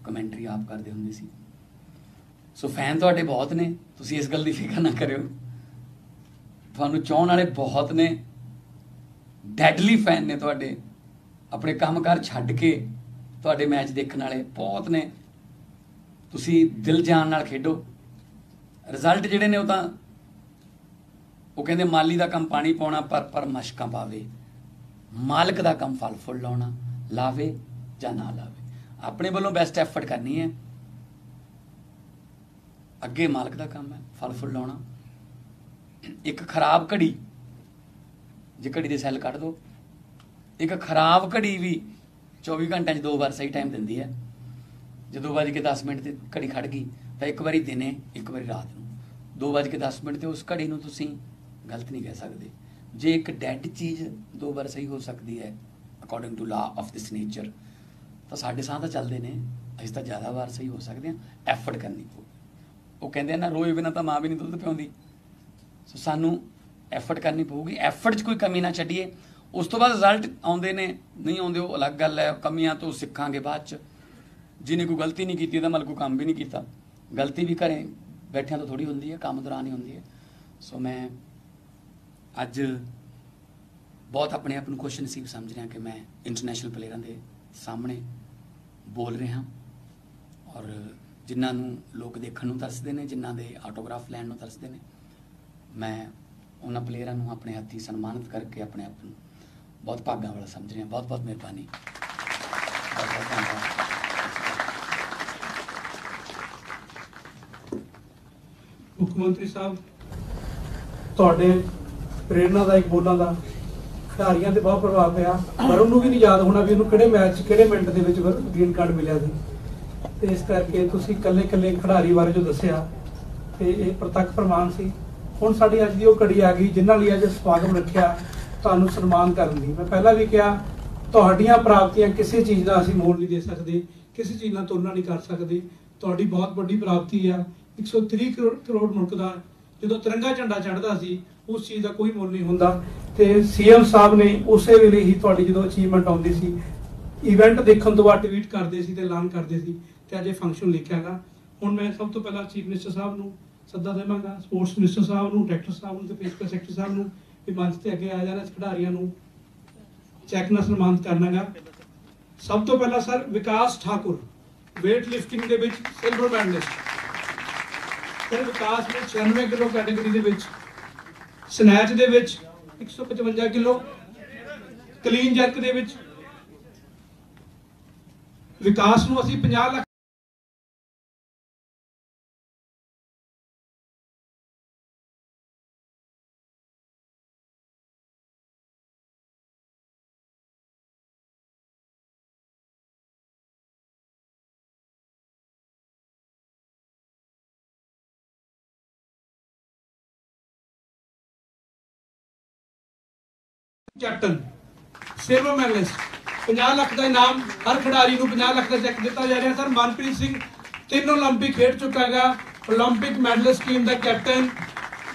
ਕਮੈਂਟਰੀ ਆਪ ਕਰਦੇ ਹੁੰਦੇ ਸੀ। ਸੋ ਫੈਨ ਤੁਹਾਡੇ ਬਹੁਤ ਨੇ, ਤੁਸੀਂ ਇਸ ਗੱਲ ਦੀ ਫਿਕਰ ਨਾ ਕਰਿਓ, ਤੁਹਾਨੂੰ ਚਾਹਣ ਵਾਲੇ ਬਹੁਤ ਨੇ, ਡੈਡਲੀ ਫੈਨ ਨੇ ਤੁਹਾਡੇ, ਆਪਣੇ ਕੰਮਕਾਰ ਛੱਡ ਕੇ ਤੁਹਾਡੇ ਮੈਚ ਦੇਖਣ ਵਾਲੇ ਬਹੁਤ ਨੇ। ਤੁਸੀਂ ਦਿਲ ਜਾਨ ਨਾਲ ਖੇਡੋ। ਰਿਜ਼ਲਟ ਜਿਹੜੇ ਨੇ ਉਹ ਕਹਿੰਦੇ ਮਾਲੀ ਦਾ ਕੰਮ ਪਾਣੀ ਪਾਉਣਾ, ਪਰ ਮਸ਼ਕਾਂ ਪਾਵੇ, ਮਾਲਕ ਦਾ ਕੰਮ ਫਲ ਫੁੱਲ ਲਾਉਣਾ, ਲਾਵੇ ਜਾਂ ਨਾ ਲਾਵੇ। ਆਪਣੇ ਵੱਲੋਂ ਬੈਸਟ ਐਫਰਟ ਕਰਨੀ ਹੈ, ਅੱਗੇ ਮਾਲਕ ਦਾ ਕੰਮ ਹੈ ਫਲ ਫੁੱਲ ਲਾਉਣਾ। ਇੱਕ ਖਰਾਬ ਘੜੀ, ਜੇ ਘੜੀ ਦੇ ਸੈੱਲ ਕੱਢ ਦੋ, ਇੱਕ ਖਰਾਬ ਘੜੀ ਵੀ 24 ਘੰਟਿਆਂ 'ਚ 2 ਵਾਰ ਸਹੀ ਟਾਈਮ ਦਿੰਦੀ ਹੈ। ਜਦੋਂ 2:10 ਤੇ ਘੜੀ ਖੜ ਗਈ ਤਾਂ ਇੱਕ ਵਾਰੀ ਦਿਨੇ, ਇੱਕ ਵਾਰੀ ਰਾਤ ਨੂੰ। 2:10 ਤੇ ਉਸ ਘੜੀ ਨੂੰ ਤੁਸੀਂ ਗਲਤ ਨਹੀਂ ਕਹਿ ਸਕਦੇ। ਜੇ ਇੱਕ ਡੈਡ ਚੀਜ਼ 2 ਵਾਰ ਸਹੀ ਹੋ ਸਕਦੀ ਹੈ according to law of this nature, ਤਾਂ ਸਾਡੇ ਸਾਹ ਤਾਂ ਚੱਲਦੇ ਨੇ, ਅਸੀਂ ਤਾਂ ਜ਼ਿਆਦਾ ਵਾਰ ਸਹੀ ਹੋ ਸਕਦੇ ਹਾਂ। ਐਫਰਟ ਕਰਨੀ ਪਊ। ਉਹ ਕਹਿੰਦੇ ਨਾ ਰੋਏ ਬਿਨਾਂ ਤਾਂ ਮਾਂ ਵੀ ਨਹੀਂ ਦੁੱਧ ਪਿਆਉਂਦੀ। ਸੋ ਸਾਨੂੰ ਐਫਰਟ ਕਰਨੀ ਪਊਗੀ, ਐਫਰਟ 'ਚ ਕੋਈ ਕਮੀ ਨਾ ਛੱਡੀਏ। ਉਸ ਤੋਂ ਬਾਅਦ ਰਿਜ਼ਲਟ ਆਉਂਦੇ ਨੇ ਨਹੀਂ ਆਉਂਦੇ ਉਹ ਅਲੱਗ ਗੱਲ ਹੈ, ਕਮੀਆਂ ਤੋਂ ਸਿੱਖਾਂਗੇ ਬਾਅਦ 'ਚ। ਜਿਹਨੇ ਕੋਈ ਗਲਤੀ ਨਹੀਂ ਕੀਤੀ ਉਹਦਾ ਮਤਲਬ ਕੋਈ ਕੰਮ ਵੀ ਨਹੀਂ ਕੀਤਾ। ਗਲਤੀ ਵੀ ਘਰੇ ਬੈਠਿਆਂ ਤੋਂ ਥੋੜ੍ਹੀ ਹੁੰਦੀ ਹੈ, ਕੰਮ ਦੌਰਾਨ ਹੀ ਹੁੰਦੀ ਹੈ। ਸੋ ਮੈਂ ਅੱਜ ਬਹੁਤ ਆਪਣੇ ਆਪ ਨੂੰ ਖੁਸ਼ਨਸੀਬ ਸਮਝ ਰਿਹਾ ਕਿ ਮੈਂ ਇੰਟਰਨੈਸ਼ਨਲ ਪਲੇਅਰਾਂ ਦੇ ਸਾਹਮਣੇ ਬੋਲ ਰਿਹਾ, ਔਰ ਜਿਨ੍ਹਾਂ ਨੂੰ ਲੋਕ ਦੇਖਣ ਨੂੰ ਤਰਸਦੇ ਨੇ, ਜਿਨ੍ਹਾਂ ਦੇ ਆਟੋਗ੍ਰਾਫ ਲੈਣ ਨੂੰ ਤਰਸਦੇ ਨੇ, ਮੈਂ ਉਹਨਾਂ ਪਲੇਅਰਾਂ ਨੂੰ ਆਪਣੇ ਹੱਥੀਂ ਸਨਮਾਨਿਤ ਕਰਕੇ ਆਪਣੇ ਆਪ ਨੂੰ ਬਹੁਤ ਭਾਗਾਂ ਵਾਲਾ ਸਮਝ ਰਿਹਾ। ਬਹੁਤ ਬਹੁਤ ਮਿਹਰਬਾਨੀ, ਬਹੁਤ ਬਹੁਤ ਧੰਨਵਾਦ। ਮੁੱਖ ਮੰਤਰੀ ਸਾਹਿਬ, ਤੁਹਾਡੇ ਪ੍ਰੇਰਨਾਦਾਇਕ ਬੋਲਾਂ ਦਾ ਖਿਡਾਰੀਆਂ ਤੇ ਬਹੁਤ ਪ੍ਰਭਾਵ ਪਿਆ, ਪਰ ਉਹਨੂੰ ਵੀ ਨਹੀਂ ਯਾਦ ਹੋਣਾ ਵੀ ਉਹਨੂੰ ਕਿਹੜੇ ਮੈਚ ਕਿਹੜੇ ਮਿੰਟ ਦੇ ਵਿੱਚ ਗ੍ਰੀਨ ਕਾਰਡ ਮਿਲਿਆ ਸੀ। ਤੇ ਇਸ ਕਰਕੇ ਤੁਸੀਂ ਇਕੱਲੇ ਖਿਡਾਰੀ ਬਾਰੇ ਜੋ ਦੱਸਿਆ ਤੇ ਇਹ ਪ੍ਰਤੱਖ ਪ੍ਰਮਾਣ ਸੀ। ਹੁਣ ਸਾਡੀ ਅੱਜ ਦੀ ਉਹ ਘੜੀ ਆ ਗਈ ਜਿਨ੍ਹਾਂ ਲਈ ਅੱਜ ਸਮਾਗਮ ਰੱਖਿਆ ਤੁਹਾਨੂੰ ਸਨਮਾਨ ਕਰਨ ਦੀ। ਮੈਂ ਪਹਿਲਾਂ ਵੀ ਕਿਹਾ ਤੁਹਾਡੀਆਂ ਪ੍ਰਾਪਤੀਆਂ ਕਿਸੇ ਚੀਜ਼ ਦਾ ਅਸੀਂ ਮੋਲ ਨਹੀਂ ਦੇ ਸਕਦੇ, ਕਿਸੇ ਚੀਜ਼ ਨਾਲ ਤੁਲਨਾ ਨਹੀਂ ਕਰ ਸਕਦੇ। ਤੁਹਾਡੀ ਬਹੁਤ ਵੱਡੀ ਪ੍ਰਾਪਤੀ ਆ। 130 ਕਰੋੜ ਮੁਲਕ ਦਾ ਜਦੋਂ ਤਿਰੰਗਾ ਝੰਡਾ ਚੜ੍ਹਦਾ ਸੀ ਉਸ ਚੀਜ਼ ਦਾ ਕੋਈ ਮੁੱਲ ਨਹੀਂ ਹੁੰਦਾ। ਤੇ ਸੀਐਮ ਸਾਹਿਬ ਨੇ ਉਸੇ ਵੇਲੇ ਹੀ ਤੁਹਾਡੀ ਜਦੋਂ ਅਚੀਵਮੈਂਟ ਆਉਂਦੀ ਸੀ, ਇਵੈਂਟ ਦੇਖਣ ਤੋਂ ਬਾਅਦ ਟਵੀਟ ਕਰਦੇ ਸੀ ਤੇ ਐਲਾਨ ਕਰਦੇ ਸੀ, ਤੇ ਅੱਜ ਇਹ ਫੰਕਸ਼ਨ ਲਿਖਿਆਗਾ। ਹੁਣ ਮੈਂ ਸਭ ਤੋਂ ਪਹਿਲਾਂ ਚੀਫ ਮਿਨਿਸਟਰ ਸਾਹਿਬ ਨੂੰ ਸੱਦਾ ਦੇਵਾਂਗਾ, ਸਪੋਰਟਸ ਮਿਨਿਸਟਰ ਸਾਹਿਬ ਨੂੰ, ਡਾਇਰੈਕਟਰ ਸਾਹਿਬ ਨੂੰ ਤੇ ਪ੍ਰਿੰਸੀਪਲ ਸੈਕਟਰੀ ਸਾਹਿਬ ਨੂੰ ਵੀ ਮੰਚ ਤੇ ਅੱਗੇ ਆ ਜਾਣਾ, ਖਿਡਾਰੀਆਂ ਨੂੰ ਚੈੱਕ ਨਾਲ ਸਨਮਾਨਿਤ ਕਰਨਾਗਾ। ਸਭ ਤੋਂ ਪਹਿਲਾਂ ਸਰ ਵਿਕਾਸ ਠਾਕੁਰ, ਵੇਟ ਲਿਫਟਿੰਗ ਦੇ ਵਿੱਚ ਸਿਲਵਰ ਮੈਡਲਿਸਟ। ਫਿਰ ਵਿਕਾਸ ਨੇ 96 ਕਿਲੋ ਕੈਟਾਗਰੀ ਦੇ ਵਿੱਚ, ਸਨੈਚ ਦੇ ਵਿੱਚ 155 ਕਿਲੋ, ਕਲੀਨ ਜਰਕ ਦੇ ਵਿੱਚ ਵਿਕਾਸ ਨੂੰ ਅਸੀਂ 50 lakh captain silver medallist 50 lakh ਦਾ ਇਨਾਮ, ਹਰ ਖਿਡਾਰੀ ਨੂੰ 50 ਲੱਖ ਦਾ ਚੈੱਕ ਦਿੱਤਾ ਜਾ ਰਿਹਾ। ਸਰ ਮਨਪ੍ਰੀਤ ਸਿੰਘ 3 ਓਲੰਪਿਕ ਖੇਡ ਚੁੱਕਾ ਹੈਗਾ, ਓਲੰਪਿਕ ਮੈਡਲਿਸਟ ਟੀਮ ਦਾ ਕੈਪਟਨ।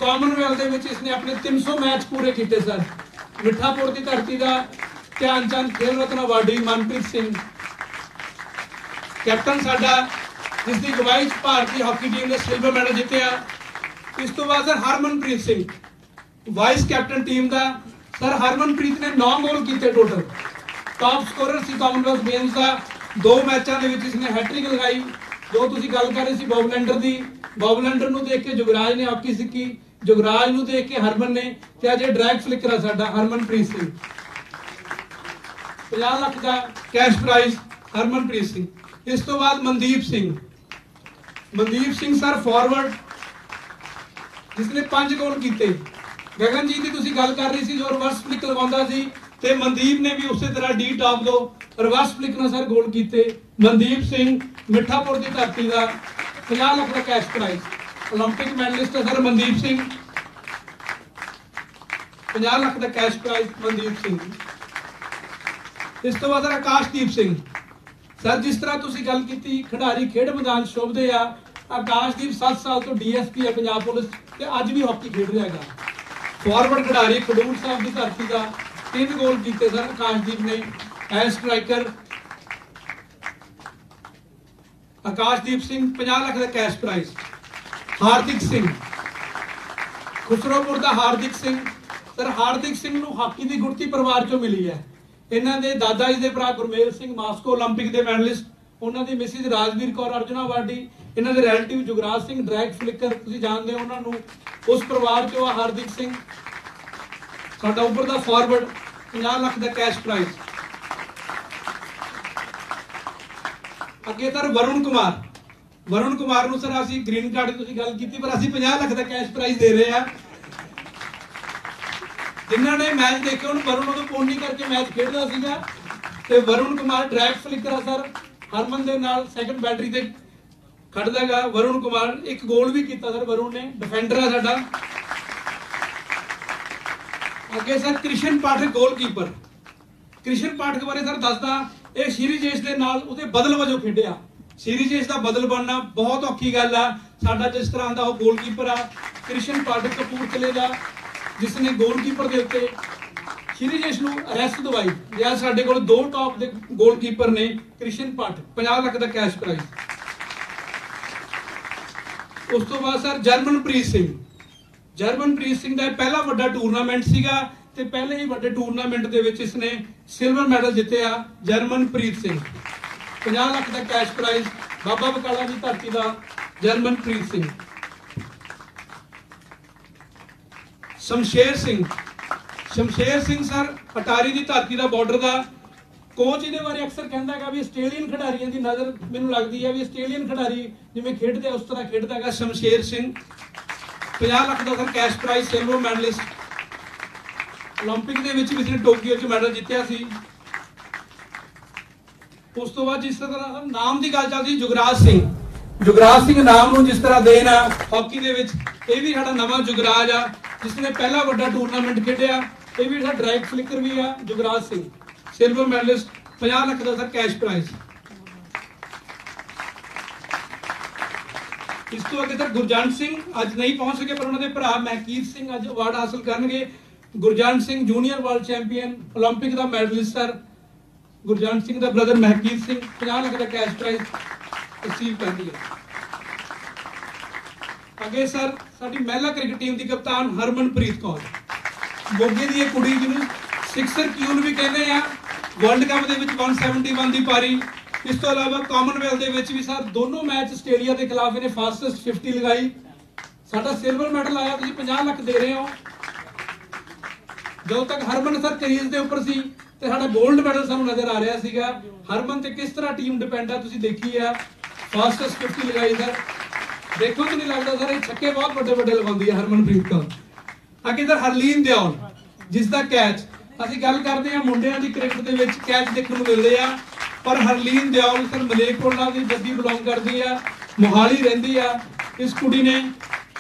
ਕਾਮਨਵੈਲਥ ਦੇ ਵਿੱਚ ਇਸਨੇ ਆਪਣੇ 300 ਮੈਚ ਪੂਰੇ ਕੀਤੇ। ਸਰ ਮਿੱਠਾਪੁਰ ਦੀ ਧਰਤੀ ਦਾ ਧਿਆਨ ਚੰਦ ਖੇਲ ਰਤਨ ਅਵਾਰਡੀ ਮਨਪ੍ਰੀਤ ਸਿੰਘ ਕੈਪਟਨ ਸਾਡਾ, ਜਿਸ ਦੀ ਅਗਵਾਈ 'ਚ ਭਾਰਤੀ ਹਾਕੀ ਟੀਮ ਨੇ ਸਿਲਵਰ ਮੈਡਲ ਜਿੱਤਿਆ। ਇਸ ਤੋਂ ਬਾਅਦ sir Harmanpreet Singh vice captain team ਦਾ। ਸਰ ਹਰਮਨਪ੍ਰੀਤ ਨੇ 9 ਗੋਲ ਕੀਤੇ ਟੋਟਲ, ਟਾਪ ਸਕੋਰਰ ਸੀ ਕਾਮਨਵੈਲਥ ਗੇਮਸ ਦਾ। 2 ਮੈਚਾਂ ਦੇ ਵਿੱਚ ਇਸਨੇ ਹੈਟ੍ਰਿਕ ਲਗਾਈ। ਜੋ ਤੁਸੀਂ ਗੱਲ ਕਰ ਰਹੇ ਸੀ ਬੌਬਲੈਂਡਰ ਦੀ, ਬੌਬਲੈਂਡਰ ਨੂੰ ਦੇਖ ਕੇ ਜੁਗਰਾਜ ਨੇ ਹਾਕੀ ਸਿੱਖੀ, ਜੁਗਰਾਜ ਨੂੰ ਦੇਖ ਕੇ ਹਰਮਨ ਨੇ, ਤੇ ਅੱਜ ਡਰੈਗ ਫਲਿੱਕਰ ਆ ਸਾਡਾ ਹਰਮਨਪ੍ਰੀਤ ਸਿੰਘ। 50 ਲੱਖ ਦਾ ਕੈਸ਼ ਪ੍ਰਾਈਜ਼ ਹਰਮਨਪ੍ਰੀਤ ਸਿੰਘ। ਇਸ ਤੋਂ ਬਾਅਦ ਮਨਦੀਪ ਸਿੰਘ ਸਰ ਫਾਰਵਰਡ, ਜਿਸਨੇ 5 ਗੋਲ ਕੀਤੇ। ਗਗਨਜੀਤ ਦੀ ਤੁਸੀਂ ਗੱਲ ਕਰ ਰਹੀ ਸੀ ਜੋ ਰਿਵਰਸ ਫਲਿੱਕ ਲਗਾਉਂਦਾ ਸੀ, ਤੇ ਮਨਦੀਪ ਨੇ ਵੀ ਉਸੇ ਤਰ੍ਹਾਂ ਡੀ ਟਾਪ ਤੋਂ ਰਿਵਰਸ ਫਲਿੱਕ ਨਾਲ ਸਰ ਗੋਲ ਕੀਤੇ। ਮਨਦੀਪ ਸਿੰਘ ਮਿੱਠਾਪੁਰ ਦੀ ਧਰਤੀ ਦਾ 50 ਲੱਖ ਦਾ ਕੈਸ਼ ਪ੍ਰਾਈਜ਼। 올림픽 ਮੈਡਲਿਸਟ ਹੈ ਸਰ ਮਨਦੀਪ ਸਿੰਘ। 50 ਲੱਖ ਦਾ ਕੈਸ਼ ਪ੍ਰਾਈਜ਼ ਮਨਦੀਪ ਸਿੰਘ। ਇਸ ਤੋਂ ਬਾਅਦ ਆਕਾਸ਼ਦੀਪ ਸਿੰਘ ਸਰ, ਜਿਸ ਤਰ੍ਹਾਂ ਤੁਸੀਂ ਗੱਲ ਕੀਤੀ ਖਿਡਾਰੀ ਖੇਡ ਮੈਦਾਨ ਸ਼ੋਭਦੇ ਆ, ਆਕਾਸ਼ਦੀਪ 7 ਸਾਲ ਤੋਂ ਡੀਐਸਪੀ ਹੈ ਪੰਜਾਬ ਪੁਲਿਸ, ਤੇ ਅੱਜ ਵੀ ਹਾਕੀ ਖੇਡ ਰਿਹਾ ਹੈਗਾ। ਫਾਰਵਰਡ ਖਿਡਾਰੀ ਖਡੂਰ ਸਾਹਿਬ ਦੀ ਧਰਤੀ ਦਾ 3 ਗੋਲ ਕੀਤੇ ਸਰ ਆਕਾਸ਼ਦੀਪ ਨੇ ਐਜ਼ ਸਟ੍ਰਾਈਕਰ। ਆਕਾਸ਼ਦੀਪ ਸਿੰਘ 50 ਲੱਖ ਦਾ ਕੈਸ਼ ਪ੍ਰਾਈਜ਼। ਹਾਰਦਿਕ ਸਿੰਘ ਖੁਸਰੋਪੁਰ ਦਾ ਹਾਰਦਿਕ ਸਿੰਘ ਸਰ, ਹਾਰਦਿਕ ਸਿੰਘ ਨੂੰ ਹਾਕੀ ਦੀ ਗੁੜਤੀ ਪਰਿਵਾਰ ਚੋਂ ਮਿਲੀ ਹੈ। ਇਹਨਾਂ ਦੇ ਦਾਦਾ ਜੀ ਦੇ ਭਰਾ ਗੁਰਮੇਲ ਸਿੰਘ ਮਾਸਕੋ 올림픽 ਦੇ ਮੈਡਲਿਸਟ, ਉਹਨਾਂ ਦੀ ਮਿਸਿਸ ਰਾਜਵੀਰ ਕੌਰ ਅਰਜੁਨਾ ਅਵਾਰਡੀ, ਇਹਨਾਂ ਦੇ ਰਿਲੇਟਿਵ ਜੁਗਰਾਜ ਸਿੰਘ ਡਰੈਗ ਫਲਿੱਕਰ, ਤੁਸੀਂ ਜਾਣਦੇ ਹੋ ਉਹਨਾਂ ਨੂੰ, ਉਸ ਪਰਿਵਾਰ ਚੋਂ ਆ ਹਾਰਦਿਕ ਸਿੰਘ ਸਾਡਾ ਉੱਪਰ ਦਾ ਫਾਰਵਰਡ। 50 ਲੱਖ ਦਾ ਕੈਸ਼ ਪ੍ਰਾਈਜ਼। ਅੱਗੇ ਸਰ ਵਰੁਣ ਕੁਮਾਰ ਨੂੰ ਸਰ ਅਸੀਂ ਗ੍ਰੀਨ ਕਾਰਡ ਦੀ ਤੁਸੀਂ ਗੱਲ ਕੀਤੀ, ਪਰ ਅਸੀਂ 50 ਲੱਖ ਦਾ ਕੈਸ਼ ਪ੍ਰਾਈਜ਼ ਦੇ ਰਹੇ ਆ। ਜਿਨ੍ਹਾਂ ਨੇ ਮੈਚ ਦੇਖੇ ਉਹਨੂੰ ਵਰੁਣ ਉਦੋਂ ਫੋਨ ਨਹੀਂ ਕਰਕੇ ਮੈਚ ਖੇਡਦਾ ਸੀਗਾ, ਤੇ ਵਰੁਣ ਕੁਮਾਰ ਡਰੈਗ ਫਲਿੱਕਰ ਆ ਸਰ, ਹਰਮਨ ਦੇ ਨਾਲ ਸੈਕੰਡ ਬੈਟਰੀ ਤੇ ਖੜਦਾ ਹੈਗਾ। ਵਰੁਣ ਕੁਮਾਰ 1 ਗੋਲ ਵੀ ਕੀਤਾ ਸਰ ਵਰੁਣ ਨੇ, ਡਿਫੈਂਡਰ ਆ ਸਾਡਾ। ਅੱਗੇ ਸਰ ਕ੍ਰਿਸ਼ਨ ਪਾਠਕ ਗੋਲਕੀਪਰ। ਕ੍ਰਿਸ਼ਨ ਪਾਠਕ ਬਾਰੇ ਸਰ ਦੱਸਦਾ, ਇਹ ਸ਼੍ਰੀਜੇਸ਼ ਦੇ ਨਾਲ ਉਹਦੇ ਬਦਲ ਵਜੋਂ ਖੇਡਿਆ। ਸ਼੍ਰੀਜੇਸ਼ ਦਾ ਬਦਲ ਬਣਨਾ ਬਹੁਤ ਔਖੀ ਗੱਲ ਆ। ਸਾਡਾ ਜਿਸ ਤਰ੍ਹਾਂ ਦਾ ਉਹ ਗੋਲਕੀਪਰ ਆ ਕ੍ਰਿਸ਼ਨ ਪਾਠਕ ਕਪੂਰਥਲੇ ਦਾ, ਜਿਸ ਨੇ ਗੋਲਕੀਪਰ ਦੇ ਉੱਤੇ ਸ਼੍ਰੀਜੇਸ਼ ਨੂੰ ਅਰੈਸਟ ਦਵਾਈ। ਜਾਂ ਸਾਡੇ ਕੋਲ 2 ਟਾਪ ਦੇ ਗੋਲਕੀਪਰ ਨੇ। ਕ੍ਰਿਸ਼ਨ ਪਾਠਕ 50 ਲੱਖ ਦਾ ਕੈਸ਼ ਪ੍ਰਾਈਜ਼। ਉਸ ਤੋਂ ਬਾਅਦ ਸਰ ਜਰਮਨਪ੍ਰੀਤ ਸਿੰਘ ਦਾ ਪਹਿਲਾ ਵੱਡਾ ਟੂਰਨਾਮੈਂਟ ਸੀਗਾ, ਤੇ ਪਹਿਲੇ ਹੀ ਵੱਡੇ ਟੂਰਨਾਮੈਂਟ ਦੇ ਵਿੱਚ ਇਸਨੇ ਸਿਲਵਰ ਮੈਡਲ ਜਿੱਤਿਆ। ਜਰਮਨਪ੍ਰੀਤ ਸਿੰਘ 50 ਲੱਖ ਦਾ ਕੈਸ਼ ਪ੍ਰਾਈਜ਼। ਬਾਬਾ ਬਕਾਲਾ ਦੀ ਧਰਤੀ ਦਾ ਜਰਮਨਪ੍ਰੀਤ ਸਿੰਘ। ਸ਼ਮਸ਼ੇਰ ਸਿੰਘ ਸਰ ਅਟਾਰੀ ਦੀ ਧਰਤੀ ਦਾ ਬਾਰਡਰ ਦਾ ਕੋਚ। ਇਹਦੇ ਬਾਰੇ ਅਕਸਰ ਕਹਿੰਦਾ ਹੈਗਾ ਵੀ ਆਸਟ੍ਰੇਲੀਅਨ ਖਿਡਾਰੀਆਂ ਦੀ ਨਜ਼ਰ ਮੈਨੂੰ ਲੱਗਦੀ ਹੈ ਵੀ ਆਸਟ੍ਰੇਲੀਅਨ ਖਿਡਾਰੀ ਜਿਵੇਂ ਖੇਡਦੇ ਉਸ ਤਰ੍ਹਾਂ ਖੇਡਦਾ ਹੈਗਾ ਸ਼ਮਸ਼ੇਰ ਸਿੰਘ। 50 ਲੱਖ ਦਾ sir cash prize. Silver medallist, 올림픽 ਦੇ ਵਿੱਚ ਵੀ ਇਸਨੇ ਟੋਕੀਓ 'ਚ ਮੈਡਲ ਜਿੱਤਿਆ ਸੀ। ਉਸ ਤੋਂ ਬਾਅਦ ਜਿਸ ਤਰ੍ਹਾਂ ਨਾਮ ਦੀ ਗੱਲ ਚੱਲਦੀ, ਜੁਗਰਾਜ ਸਿੰਘ ਨਾਮ ਨੂੰ ਜਿਸ ਤਰ੍ਹਾਂ ਦੇਣ ਆ ਹਾਕੀ ਦੇ ਵਿੱਚ, ਇਹ ਵੀ ਸਾਡਾ ਨਵਾਂ ਜੁਗਰਾਜ ਆ ਜਿਸ ਨੇ ਪਹਿਲਾ ਵੱਡਾ ਟੂਰਨਾਮੈਂਟ ਖੇਡਿਆ। ਇਹ ਵੀ ਸਾਡਾ ਡਰੈਗ ਫਲਿੱਕਰ ਵੀ ਆ ਜੁਗਰਾਜ ਸਿੰਘ, ਸਿਲਵਰ ਮੈਡਲਿਸਟ। 50 ਲੱਖ ਦਾ ਸਰ ਕੈਸ਼ ਪ੍ਰਾਈਜ਼। ਇਸ ਤੋਂ ਅੱਗੇ ਸਰ ਗੁਰਜੰਟ ਸਿੰਘ ਅੱਜ ਨਹੀਂ ਪਹੁੰਚ ਸਕੇ, ਪਰ ਉਹਨਾਂ ਦੇ ਭਰਾ ਮਹਿਕੀਤ ਸਿੰਘ ਅੱਜ ਅਵਾਰਡ ਹਾਸਲ ਕਰਨਗੇ। Gurjant Singh junior world champion, 올림픽 ਦਾ ਮੈਡਲਿਸਟ ਸਰ ਗੁਰਜੰਟ ਸਿੰਘ ਦਾ ਬ੍ਰਦਰ ਮਹਿਕੀਤ ਸਿੰਘ 50 ਲੱਖ ਦਾ ਕੈਸ਼ ਪ੍ਰਾਈਜ਼ ਰਿਸੀਵ ਕਰਦੀ ਹੈ। ਅੱਗੇ ਸਰ ਸਾਡੀ ਮਹਿਲਾ ਕ੍ਰਿਕਟ ਟੀਮ ਦੀ ਕਪਤਾਨ ਹਰਮਨਪ੍ਰੀਤ ਕੌਰ, ਮੋਗੇ ਦੀ ਇਹ ਕੁੜੀ ਜਿਹਨੂੰ ਸਿਕਸਰ ਕਿਊਨ ਵੀ ਕਹਿੰਦੇ ਆ। ਵਰਲਡ ਕੱਪ ਦੇ ਵਿੱਚ 171 ਦੀ ਪਾਰੀ। ਇਸ ਤੋਂ ਇਲਾਵਾ ਕਾਮਨਵੈਲਥ ਦੇ ਵਿੱਚ ਵੀ ਸਰ ਦੋਨੋਂ ਮੈਚ ਆਸਟ੍ਰੇਲੀਆ ਦੇ ਖਿਲਾਫ ਇਹਨੇ ਫਾਸਟੈਸਟ 50 ਲਗਾਈ। ਸਾਡਾ ਸਿਲਵਰ ਮੈਡਲ ਆਇਆ, ਤੁਸੀਂ 50 ਲੱਖ ਦੇ ਰਹੇ ਹੋ। ਜਦੋਂ ਤੱਕ ਹਰਮਨ ਸਰ ਕਰੀਜ਼ ਦੇ ਉੱਪਰ ਸੀ ਤੇ ਸਾਡਾ 골ਡ ਮੈਡਲ ਸਾਨੂੰ ਨਜ਼ਰ ਆ ਰਿਹਾ ਸੀਗਾ। ਹਰਮਨ ਤੇ ਕਿਸ ਤਰ੍ਹਾਂ ਟੀਮ ਡਿਪੈਂਡ ਆ ਤੁਸੀਂ ਦੇਖੀ ਆ। ਫਾਸਟੈਸਟ 50 ਲਗਾਈ ਸਰ, ਦੇਖੋ ਕਿ ਨਹੀਂ ਲੱਗਦਾ ਸਰ ਇਹ ਛੱਕੇ ਬਹੁਤ ਵੱਡੇ ਵੱਡੇ ਲਗਾਉਂਦੀ ਹੈ ਹਰਮਨਪ੍ਰੀਤ ਕੌਰ। ਅੱਗੇ ਸਰ ਹਰਲੀਨ ਦਿਓਲ, ਜਿਸ ਦਾ ਕੈਚ ਅਸੀਂ ਗੱਲ ਕਰਦੇ ਆ ਮੁੰਡਿਆਂ ਦੀ ਕ੍ਰਿਕਟ ਦੇ ਵਿੱਚ ਕੈਚ ਦੇਖਣ ਨੂੰ ਮਿਲਦੇ ਆ, ਪਰ ਹਰਲੀਨ ਦਿਓਲ ਸਰ ਮਲੇਰਕੋਟਲਾ ਦੀ ਜੱਦੀ ਬਿਲੋਂਗ ਕਰਦੀ ਆ, ਮੋਹਾਲੀ ਰਹਿੰਦੀ ਆ। ਇਸ ਕੁੜੀ ਨੇ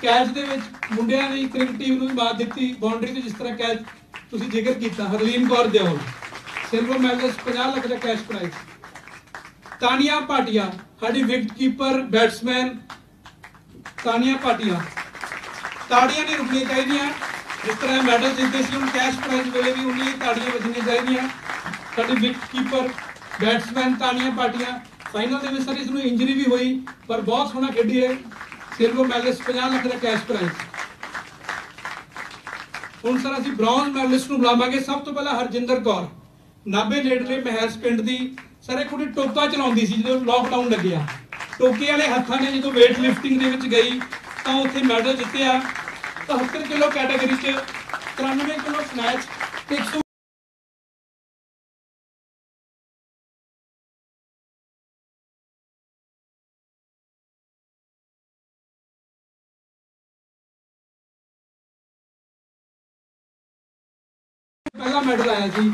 ਕੈਚ ਦੇ ਵਿੱਚ ਮੁੰਡਿਆਂ ਦੀ ਕ੍ਰਿਕਟ ਟੀਮ ਨੂੰ ਮਾਤ ਦਿੱਤੀ ਬਾਉਂਡਰੀ ਤੇ, ਜਿਸ ਤਰ੍ਹਾਂ ਕੈਚ ਤੁਸੀਂ ਜ਼ਿਕਰ ਕੀਤਾ। ਹਰਲੀਨ ਕੌਰ ਦਿਓਲ, ਸਿਲਵਰ ਮੈਡਲਿਸਟ, 50 ਲੱਖ ਦਾ ਕੈਸ਼ ਪ੍ਰਾਈਜ਼। ਤਾਨੀਆ ਭਾਟੀਆ ਸਾਡੀ wicket keeper batsman. Tania Bhatia, ਤਾੜੀਆਂ ਨਹੀਂ ਰੁਕਣੀਆਂ ਚਾਹੀਦੀਆਂ। ਜਿਸ ਤਰ੍ਹਾਂ ਮੈਡਲ ਜਿੱਤਦੇ ਸੀ ਹੁਣ ਕੈਸ਼ ਪ੍ਰਾਈਜ਼ ਵੇਲੇ ਵੀ ਉਨੀ ਤਾੜੀਆਂ ਵੱਜਣੀਆਂ ਚਾਹੀਦੀਆਂ। ਸਾਡੀ wicket keeper batsman Tania Bhatia. Final ਦੇ ਵਿੱਚ ਸਰ ਇਸ ਨੂੰ ਇੰਜਰੀ ਵੀ ਹੋਈ, ਪਰ ਬਹੁਤ ਸੋਹਣਾ ਖੇਡੀ ਹੈ। ਸਿਲਵਰ ਮੈਡਲਿਸਟ, 50 ਲੱਖ ਦਾ ਕੈਸ਼ ਪ੍ਰਾਈਜ਼। ਹੁਣ ਸਰ ਅਸੀਂ ਬ੍ਰੌਂਜ਼ ਮੈਡਲਿਸਟ ਨੂੰ ਬੁਲਾਵਾਂਗੇ। ਸਭ ਤੋਂ ਪਹਿਲਾਂ ਹਰਜਿੰਦਰ ਕੌਰ, ਨਾਭੇ ਨੇੜਲੇ ਮਹਿਸ ਪਿੰਡ ਦੀ ਸਰ ਇਹ ਕੁੜੀ ਟੋਕਾ ਚਲਾਉਂਦੀ ਸੀ ਜਦੋਂ ਲੋਕਡਾਊਨ ਲੱਗਿਆ। ਟੋਕੇ ਵਾਲੇ ਹੱਥਾਂ ਨੇ ਜਦੋਂ ਵੇਟ ਲਿਫਟਿੰਗ ਦੇ ਵਿੱਚ ਗਈ ਤਾਂ ਉੱਥੇ ਮੈਡਲ ਜਿੱਤਿਆ। 73 ਕਿਲੋ ਕੈਟਾਗਰੀ 'ਚ 93 ਕਿਲੋ ਸਨੈਚ ਤੇ 100 ਪਹਿਲਾ ਮੈਡਲ ਆਇਆ ਸੀ।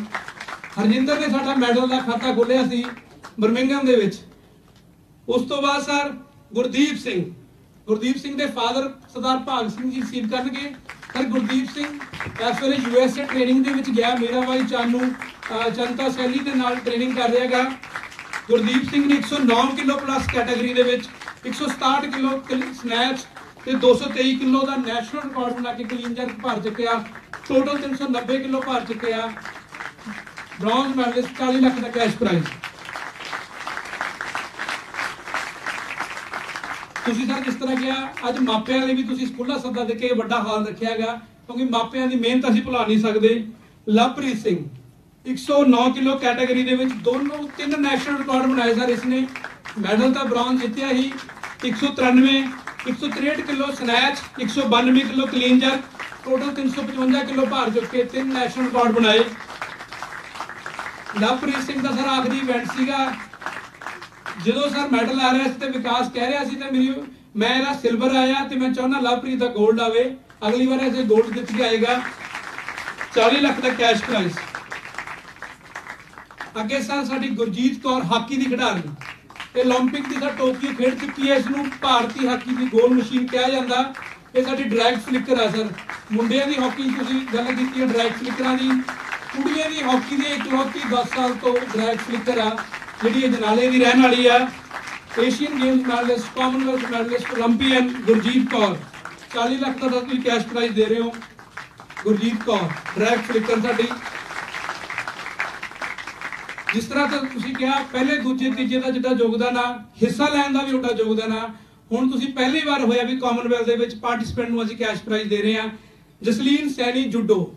ਹਰਜਿੰਦਰ ਨੇ ਸਾਡਾ ਮੈਡਲ ਦਾ ਖਾਤਾ ਖੋਲ੍ਹਿਆ ਸੀ ਬਰਮਿੰਘਮ ਦੇ ਵਿੱਚ। ਉਸ ਤੋਂ ਬਾਅਦ ਸਰ ਗੁਰਦੀਪ ਸਿੰਘ ਦੇ ਫਾਦਰ ਸਰਦਾਰ ਭਾਗ ਸਿੰਘ ਜੀ ਰਿਸੀਵ ਕਰਨਗੇ। ਸਰ ਗੁਰਦੀਪ ਸਿੰਘ ਇਸ ਵੇਲੇ USA ਟ੍ਰੇਨਿੰਗ ਦੇ ਵਿੱਚ ਗਿਆ। ਮੇਰਾ ਭਾਈ ਚਾਨੂ ਚੰਤਾ ਸੈਲੀ ਦੇ ਨਾਲ ਟ੍ਰੇਨਿੰਗ ਕਰ ਰਿਹਾ ਹੈਗਾ। ਗੁਰਦੀਪ ਸਿੰਘ ਨੇ 109 ਕਿਲੋ ਪਲੱਸ ਕੈਟਾਗਰੀ ਦੇ ਵਿੱਚ 167 ਕਿਲੋ ਸਨੈਚ ਤੇ 223 ਕਿਲੋ ਦਾ ਨੈਸ਼ਨਲ ਰਿਕਾਰਡ ਬਣਾ ਕੇ ਕਲੀਨ ਜਰਕ ਭਰ ਚੁੱਕਿਆ। ਟੋਟਲ 390 ਕਿਲੋ ਭਰ ਚੁੱਕਿਆ। ਬ੍ਰੌਂਜ਼ ਮੈਡਲਿਸਟ 40 ਲੱਖ ਦਾ ਕੈਸ਼ ਪ੍ਰਾਈਜ਼। ਤੁਸੀਂ ਸਰ ਜਿਸ ਤਰ੍ਹਾਂ ਕਿਹਾ ਅੱਜ ਮਾਪਿਆਂ ਲਈ ਵੀ ਤੁਸੀਂ ਸਕੂਲਾਂ ਸੱਦਾ ਦੇ ਕੇ ਵੱਡਾ ਹਾਲ ਰੱਖਿਆ ਹੈਗਾ ਕਿਉਂਕਿ ਮਾਪਿਆਂ ਦੀ ਮਿਹਨਤ ਅਸੀਂ ਭੁਲਾ ਨਹੀਂ ਸਕਦੇ। ਲਵਪ੍ਰੀਤ ਸਿੰਘ 109 ਕਿਲੋ ਕੈਟਾਗਰੀ ਦੇ ਵਿੱਚ ਤਿੰਨ ਨੈਸ਼ਨਲ ਰਿਕਾਰਡ ਬਣਾਏ ਸਰ ਇਸਨੇ। ਮੈਡਲ ਤਾਂ ਬ੍ਰੌਂਜ਼ ਜਿੱਤਿਆ ਹੀ। 193 163 kilo snatch 192 kilo clean jerk total 355 kilo ਭਾਰ ਚੁੱਕੇ ਤਿੰਨ ਨੈਸ਼ਨਲ ਰਿਕਾਰਡ ਬਣਾਏ। ਲਵਪ੍ਰੀਤ ਸਿੰਘ ਦਾ ਸਰ ਆਖਰੀ ਇਵੈਂਟ ਸੀਗਾ ਜਦੋਂ ਸਰ ਮੈਡਲ ਆ ਰਿਹਾ ਸੀ ਤੇ ਵਿਕਾਸ ਕਹਿ ਰਿਹਾ ਸੀ ਤੇ ਮੈਂ ਇਹਦਾ ਸਿਲਵਰ ਆਇਆ ਤੇ ਮੈਂ ਚਾਹੁੰਦਾ ਲਵਪ੍ਰੀਤ ਦਾ 골ਡ ਆਵੇ। ਅਗਲੀ ਵਾਰ ਇਹ 골ਡ ਜਿੱਤ ਕੇ ਆਏਗਾ। 40 ਲੱਖ ਦਾ ਕੈਸ਼ ਪ੍ਰਾਈਜ਼। ਅੱਗੇ ਸਰ ਸਾਡੀ ਗੁਰਜੀਤ ਕੌਰ ਹਾਕੀ ਦੀ ਖਿਡਾਰੀ ਤੇ 올림픽 ਦੀ ਸਰ ਟੋਕੀਓ ਖੇਡ ਚੁੱਕੀ ਹੈ। ਇਸ ਨੂੰ ਭਾਰਤੀ ਹਾਕੀ ਦੀ ਗੋਲ ਮਸ਼ੀਨ ਕਿਹਾ ਜਾਂਦਾ। ਇਹ ਸਾਡੀ ਡਰੈਗ ਫਲਿੱਕਰ ਆ ਸਰ। ਮੁੰਡਿਆਂ ਦੀ ਹਾਕੀ ਤੁਸੀਂ ਗੱਲ ਕੀਤੀ ਹੈ ਡਰੈਗ ਫਲਿੱਕਰਾਂ ਦੀ। ਕੁੜੀਆਂ ਦੀ ਹਾਕੀ ਦੀ ਇਕਲੌਤੀ 10 ਸਾਲ ਤੋਂ ਡਰੈਗ ਫਲਿੱਕਰ ਆ ਜਿਹੜੀ ਅਜਨਾਲੇ ਦੀ ਰਹਿਣ ਵਾਲੀ ਆ। Asian Games medallist Commonwealth medallist 올림픽ੀਅਨ ਗੁਰਜੀਤ ਕੌਰ 40 ਲੱਖ ਦਾ ਤੁਸੀਂ ਕੈਸ਼ ਪ੍ਰਾਈਜ਼ ਦੇ ਰਹੇ ਹੋ। ਗੁਰਜੀਤ ਕੌਰ ਡਰੈਗ ਫਲਿੱਕਰ ਸਾਡੀ। ਜਿਸ ਤਰ੍ਹਾਂ ਤੁਸੀਂ ਕਿਹਾ ਪਹਿਲੇ ਦੂਜੇ ਤੀਜੇ ਦਾ ਜਿੱਦਾਂ ਯੋਗਦਾਨ ਆ ਹਿੱਸਾ ਲੈਣ ਦਾ ਵੀ ਉਹਦਾ ਯੋਗਦਾਨ ਆ। ਹੁਣ ਤੁਸੀਂ ਪਹਿਲੀ ਵਾਰ ਹੋਇਆ ਵੀ ਕਾਮਨਵੈਲਥ ਦੇ ਵਿੱਚ ਪਾਰਟਿਸਪੈਂਟ ਨੂੰ ਅਸੀਂ ਕੈਸ਼ ਪ੍ਰਾਈਜ਼ ਦੇ ਰਹੇ ਹਾਂ। ਜਸਲੀਨ ਸੈਣੀ ਜੁੱਡੋ।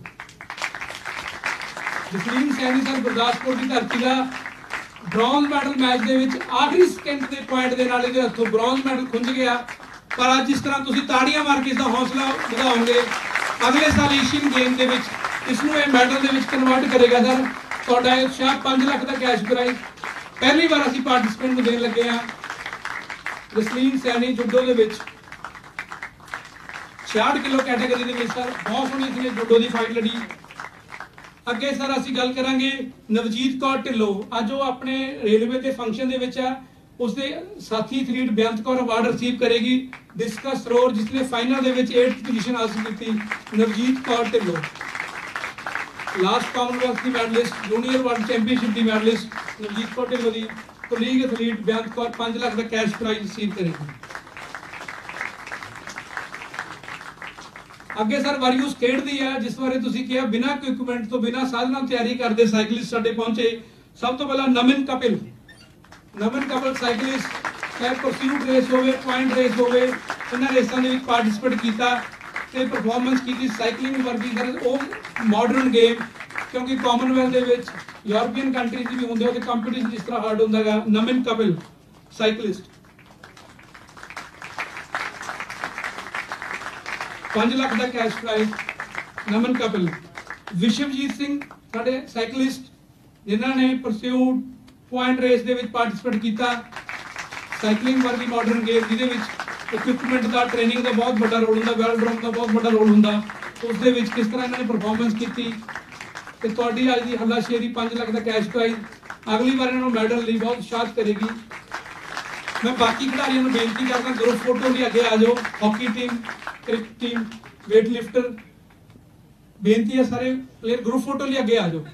ਜਸਲੀਨ ਸੈਣੀ ਸਰ ਗੁਰਦਾਸਪੁਰ ਦੀ ਧਰਤੀ ਦਾ ਬ੍ਰੌਂਜ਼ ਮੈਡਲ ਮੈਚ ਦੇ ਵਿੱਚ ਆਖਰੀ ਸਕਿੰਟ ਦੇ ਪੁਆਇੰਟ ਦੇ ਨਾਲ ਇਹਦੇ ਹੱਥੋਂ ਬ੍ਰੌਂਜ਼ ਮੈਡਲ ਖੁੰਝ ਗਿਆ। ਪਰ ਅੱਜ ਇਸ ਤਰ੍ਹਾਂ ਤੁਸੀਂ ਤਾੜੀਆਂ ਮਾਰ ਕੇ ਇਸ ਦਾ ਹੌਸਲਾ ਵਧਾਓਗੇ। ਅਗਲੇ ਸਾਲ ਏਸ਼ੀਅਨ ਗੇਮ ਦੇ ਵਿੱਚ ਇਸ ਨੂੰ ਇਹ ਮੈਡਲ ਦੇ ਵਿੱਚ ਕਨਵਰਟ ਕਰੇਗਾ ਸਰ। ਤੁਹਾਡਾ ਇਹ ਸ਼ਾਇਦ 5 ਲੱਖ ਦਾ ਕੈਸ਼ ਪ੍ਰਾਈਜ਼ ਪਹਿਲੀ ਵਾਰ ਅਸੀਂ ਪਾਰਟਿਸਪੈਂਟ ਨੂੰ ਦੇਣ ਲੱਗੇ ਹਾਂ। ਜਸਲੀਨ ਸੈਣੀ ਜੁੱਡੋ ਦੇ ਵਿੱਚ 66 ਕਿਲੋ ਕੈਟਾਗਰੀ ਦੇ ਵਿੱਚ ਸਰ ਬਹੁਤ ਸੋਹਣੀ ਇਸਨੇ ਜੁੱਡੋ ਦੀ ਫਾਈਟ ਲੜੀ। ਅੱਗੇ ਸਰ ਅਸੀਂ ਗੱਲ ਕਰਾਂਗੇ ਨਵਜੀਤ ਕੌਰ ਢਿੱਲੋਂ। ਅੱਜ ਉਹ ਆਪਣੇ ਰੇਲਵੇ ਦੇ ਫੰਕਸ਼ਨ ਦੇ ਵਿੱਚ ਆ। ਉਸਦੇ ਸਾਥੀ ਐਥਲੀਟ ਬੇਅੰਤ ਕੌਰ ਅਵਾਰਡ ਰਿਸੀਵ ਕਰੇਗੀ। ਡਿਸਕਸ ਥਰੋਅਰ ਜਿਸਨੇ ਫਾਈਨਲ ਦੇ ਵਿੱਚ 8th ਪੋਜੀਸ਼ਨ ਹਾਸਲ ਕੀਤੀ ਨਵਜੀਤ ਕੌਰ ਢਿੱਲੋਂ। ਲਾਸਟ ਕਾਮਨਵੈਲਥ ਦੀ ਮੈਡਲਿਸਟ ਜੂਨੀਅਰ ਵਰਲਡ ਚੈਂਪੀਅਨਸ਼ਿਪ ਦੀ ਮੈਡਲਿਸਟ ਨਵਜੀਤ ਕੌਰ ਢਿੱਲੋਂ ਦੀ ਕੋਲੀਗ ਐਥਲੀਟ ਬੇਅੰਤ ਕੌਰ 5 ਲੱਖ ਦਾ ਕੈਸ਼ ਪ੍ਰਾਈਜ਼ ਰਿਸੀਵ ਕਰੇਗੀ। ਅੱਗੇ ਸਰ ਵਾਰੀਅਸ ਖੇਡਦੀ ਆ ਜਿਸ ਬਾਰੇ ਤੁਸੀਂ ਕਿਹਾ ਬਿਨਾਂ ਇਕਵਿਪਮੈਂਟ ਤੋਂ ਬਿਨਾਂ ਸਾਧਨਾਂ ਤਿਆਰੀ ਕਰਦੇ ਸਾਈਕਲਿਸਟ ਸਾਡੇ ਪਹੁੰਚੇ। ਸਭ ਤੋਂ ਪਹਿਲਾਂ ਨਮਨ ਕਪਿਲ ਸਾਈਕਲਿਸਟ ਚਾਹੇ ਪਰਸਿਊਟ ਰੇਸ ਹੋਵੇ ਪੁਆਇੰਟ ਰੇਸ ਹੋਵੇ ਇਹਨਾਂ ਰੇਸਾਂ ਦੇ ਵਿੱਚ ਪਾਰਟਿਸਿਪੇਟ ਕੀਤਾ ਤੇ ਪਰਫਾਰਮੈਂਸ ਕੀਤੀ। ਸਾਈਕਲਿੰਗ ਵਰਗੀ ਸਰ ਉਹ ਮਾਡਰਨ ਗੇਮ ਕਿਉਂਕਿ ਕਾਮਨਵੈਲਥ ਦੇ ਵਿੱਚ ਯੂਰਪੀਅਨ ਕੰਟਰੀਜ਼ ਵੀ ਹੁੰਦੇ ਉਹਦੇ ਕੰਪੀਟੀਸ਼ਨ ਜਿਸ ਤਰ੍ਹਾਂ ਹਾਰਡ ਹੁੰਦਾ ਹੈਗਾ। ਨਮਨ ਕਪਿਲ ਸਾਈਕਲਿਸਟ 5 ਲੱਖ ਦਾ ਕੈਸ਼ ਪ੍ਰਾਈਜ਼। ਨਮਨ ਕਪਿਲ। ਵਿਸ਼ਵਜੀਤ ਸਿੰਘ ਸਾਡੇ ਸਾਈਕਲਿਸਟ ਜਿਨ੍ਹਾਂ ਨੇ ਪਰਸਿਊਟ ਪੁਆਇੰਟ ਰੇਸ ਦੇ ਵਿੱਚ ਪਾਰਟਿਸਿਪੇਟ ਕੀਤਾ। ਸਾਈਕਲਿੰਗ ਵਰਗੀ ਮਾਡਰਨ ਗੇਮ ਜਿਹਦੇ ਵਿੱਚ ਇਕਵਿਪਮੈਂਟ ਦਾ ਟ੍ਰੇਨਿੰਗ ਦਾ ਬਹੁਤ ਵੱਡਾ ਰੋਲ ਹੁੰਦਾ ਵੈਲਡਰਮ ਦਾ ਬਹੁਤ ਵੱਡਾ ਰੋਲ ਹੁੰਦਾ ਉਸ ਦੇ ਵਿੱਚ ਕਿਸ ਤਰ੍ਹਾਂ ਇਹਨਾਂ ਨੇ ਪਰਫਾਰਮੈਂਸ ਕੀਤੀ ਤੇ ਤੁਹਾਡੀ ਅੱਜ ਦੀ ਹੱਲਾਸ਼ੇਰੀ 5 ਲੱਖ ਦਾ ਕੈਸ਼ ਪ੍ਰਾਈਜ਼। ਅਗਲੀ ਵਾਰ ਇਹਨਾਂ ਨੂੰ ਮੈਡਲ ਲਈ ਬਹੁਤ ਉਤਸ਼ਾਹਿਤ ਕਰੇਗੀ। ਮੈਂ ਬਾਕੀ ਖਿਡਾਰੀਆਂ ਨੂੰ ਬੇਨਤੀ ਕਰਦਾ ਗਰੁੱਪ ਫੋਟੋ ਲਈ ਅੱਗੇ ਆ ਜਾਓ। Hockey team cricket team weight lifter ਬੇਨਤੀ ਹੈ ਸਾਰੇ ਪਲੇਅਰ ਗਰੁੱਪ ਫੋਟੋ ਲਈ ਅੱਗੇ ਆ ਜਾਓ।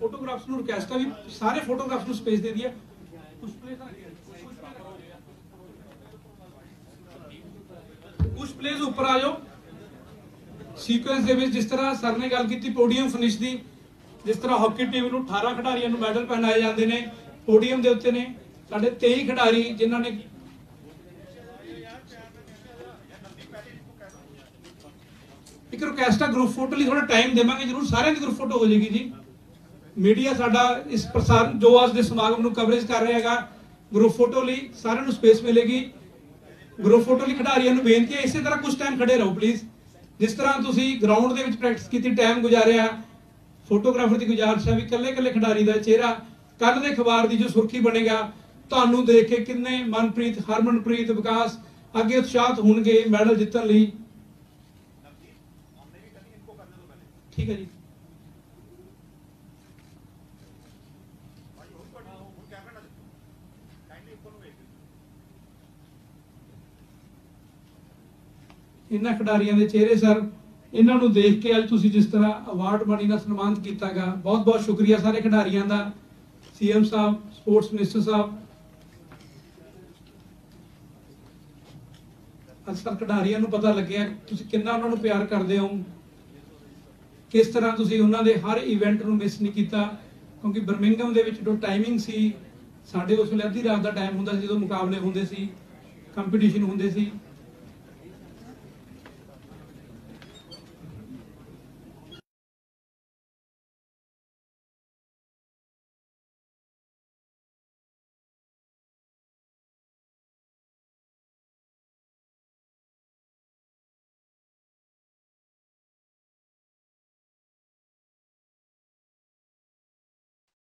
ਫੋਟੋਗ੍ਰਾਫਸ ਨੂੰ ਰਿਕਵੈਸਟ ਹੈ ਵੀ ਸਾਰੇ ਫੋਟੋਗ੍ਰਾਫਸ ਨੂੰ ਸਪੇਸ ਦੇ ਦਿਆ। ਕੁਝ ਪਲੇਅਰਸ ਉੱਪਰ ਆ ਜਾਓ। ਸੀਕੁਐਂਸ ਦੇ ਵਿੱਚ ਜਿਸ ਤਰ੍ਹਾਂ ਸਰ ਨੇ ਗੱਲ ਕੀਤੀ ਪੋਡੀਅਮ ਫਿਨਿਸ਼ ਦੀ ਜਿਸ ਤਰ੍ਹਾਂ ਹਾਕੀ ਟੀਮ ਨੂੰ 18 ਖਿਡਾਰੀਆਂ ਨੂੰ ਮੈਡਲ ਪਹਿਨਾਏ ਜਾਂਦੇ ਨੇ ਪੋਡੀਅਮ ਦੇ ਉੱਤੇ ਨੇ ਸਾਡੇ 23 ਖਿਡਾਰੀ ਜਿਨ੍ਹਾਂ ਨੇ ਇੱਕ ਇੱਕ ਰਿਕੁਐਸਟ ਆ, ਗਰੁੱਪ ਫੋਟੋ ਲਈ ਥੋੜਾ ਟਾਈਮ ਦੇਵਾਂਗੇ ਜਰੂਰ, ਸਾਰਿਆਂ ਦੀ ਗਰੁੱਪ ਫੋਟੋ ਹੋ ਜਾਏਗੀ ਜੀ। ਮੀਡੀਆ ਸਾਡਾ ਇਸ ਪ੍ਰਸਾਰ ਜੋ ਅੱਜ ਦੇ ਸਮਾਗਮ ਨੂੰ ਕਵਰੇਜ ਕਰ ਰਿਹਾ ਹੈਗਾ, ਗਰੁੱਪ ਫੋਟੋ ਲਈ ਸਾਰਿਆਂ ਨੂੰ ਸਪੇਸ ਮਿਲੇਗੀ। ਗਰੁੱਪ ਫੋਟੋ ਲਈ ਖਿਡਾਰੀਆਂ ਨੂੰ ਬੇਨਤੀ ਹੈ ਇਸੇ ਤਰ੍ਹਾਂ ਕੁਝ ਟਾਈਮ ਖੜੇ ਰਹੋ ਪਲੀਜ਼। ਜਿਸ ਤਰ੍ਹਾਂ ਤੁਸੀਂ ਗਰਾਊਂਡ ਦੇ ਵਿੱਚ ਪ੍ਰੈਕਟਿਸ ਕੀਤੀ, ਟਾਈਮ ਗੁਜ਼ਾਰਿਆ, ਫੋਟੋਗ੍ਰਾਫਰ ਦੀ ਗੁਜ਼ਾਰਿਸ਼ ਹੈ ਵੀ ਕੱਲੇ ਖਿਡਾਰੀ ਦਾ ਚਿਹਰਾ ਕੱਲ ਦੇ ਅਖਬਾਰ ਦੀ ਜੋ ਸੁਰਖੀ ਬਣੇਗਾ, ਤੁਹਾਨੂੰ ਦੇਖ ਕੇ ਕਿੰਨੇ ਮਨਪ੍ਰੀਤ, ਹਰਮਨਪ੍ਰੀਤ, ਵਿਕਾਸ ਅੱਗੇ ਉਤਸ਼ਾਹਿਤ ਹੋਣਗੇ ਮੈਡਲ ਜਿੱਤਣ ਲਈ। ਠੀਕ ਹੈ ਜੀ। ਇਹਨਾਂ ਖਿਡਾਰੀਆਂ ਦੇ ਚਿਹਰੇ ਸਰ, ਇਹਨਾਂ ਨੂੰ ਦੇਖ ਕੇ ਅੱਜ ਤੁਸੀਂ ਜਿਸ ਤਰ੍ਹਾਂ ਅਵਾਰਡ ਮਨੀ ਨਾਲ ਸਨਮਾਨਿਤ ਕੀਤਾਗਾ, ਬਹੁਤ ਬਹੁਤ ਸ਼ੁਕਰੀਆ ਸਾਰੇ ਖਿਡਾਰੀਆਂ ਦਾ। ਸੀਐਮ ਸਾਹਿਬ, ਸਪੋਰਟਸ ਮਿਨਿਸਟਰ ਸਾਹਿਬ, ਅੱਜ ਸਰ ਖਿਡਾਰੀਆਂ ਨੂੰ ਪਤਾ ਲੱਗਿਆ ਤੁਸੀਂ ਕਿੰਨਾ ਉਹਨਾਂ ਨੂੰ ਪਿਆਰ ਕਰਦੇ ਹੋ, ਕਿਸ ਤਰ੍ਹਾਂ ਤੁਸੀਂ ਉਹਨਾਂ ਦੇ ਹਰ ਇਵੈਂਟ ਨੂੰ ਮਿਸ ਨਹੀਂ ਕੀਤਾ। ਕਿਉਂਕਿ ਬਰਮਿੰਗਮ ਦੇ ਵਿੱਚ ਜੋ ਟਾਈਮਿੰਗ ਸੀ, ਸਾਡੇ ਉਸ ਵੇਲੇ ਅੱਧੀ ਰਾਤ ਦਾ ਟਾਈਮ ਹੁੰਦਾ ਸੀ ਜਦੋਂ ਮੁਕਾਬਲੇ ਹੁੰਦੇ ਸੀ, ਕੰਪੀਟੀਸ਼ਨ ਹੁੰਦੇ ਸੀ।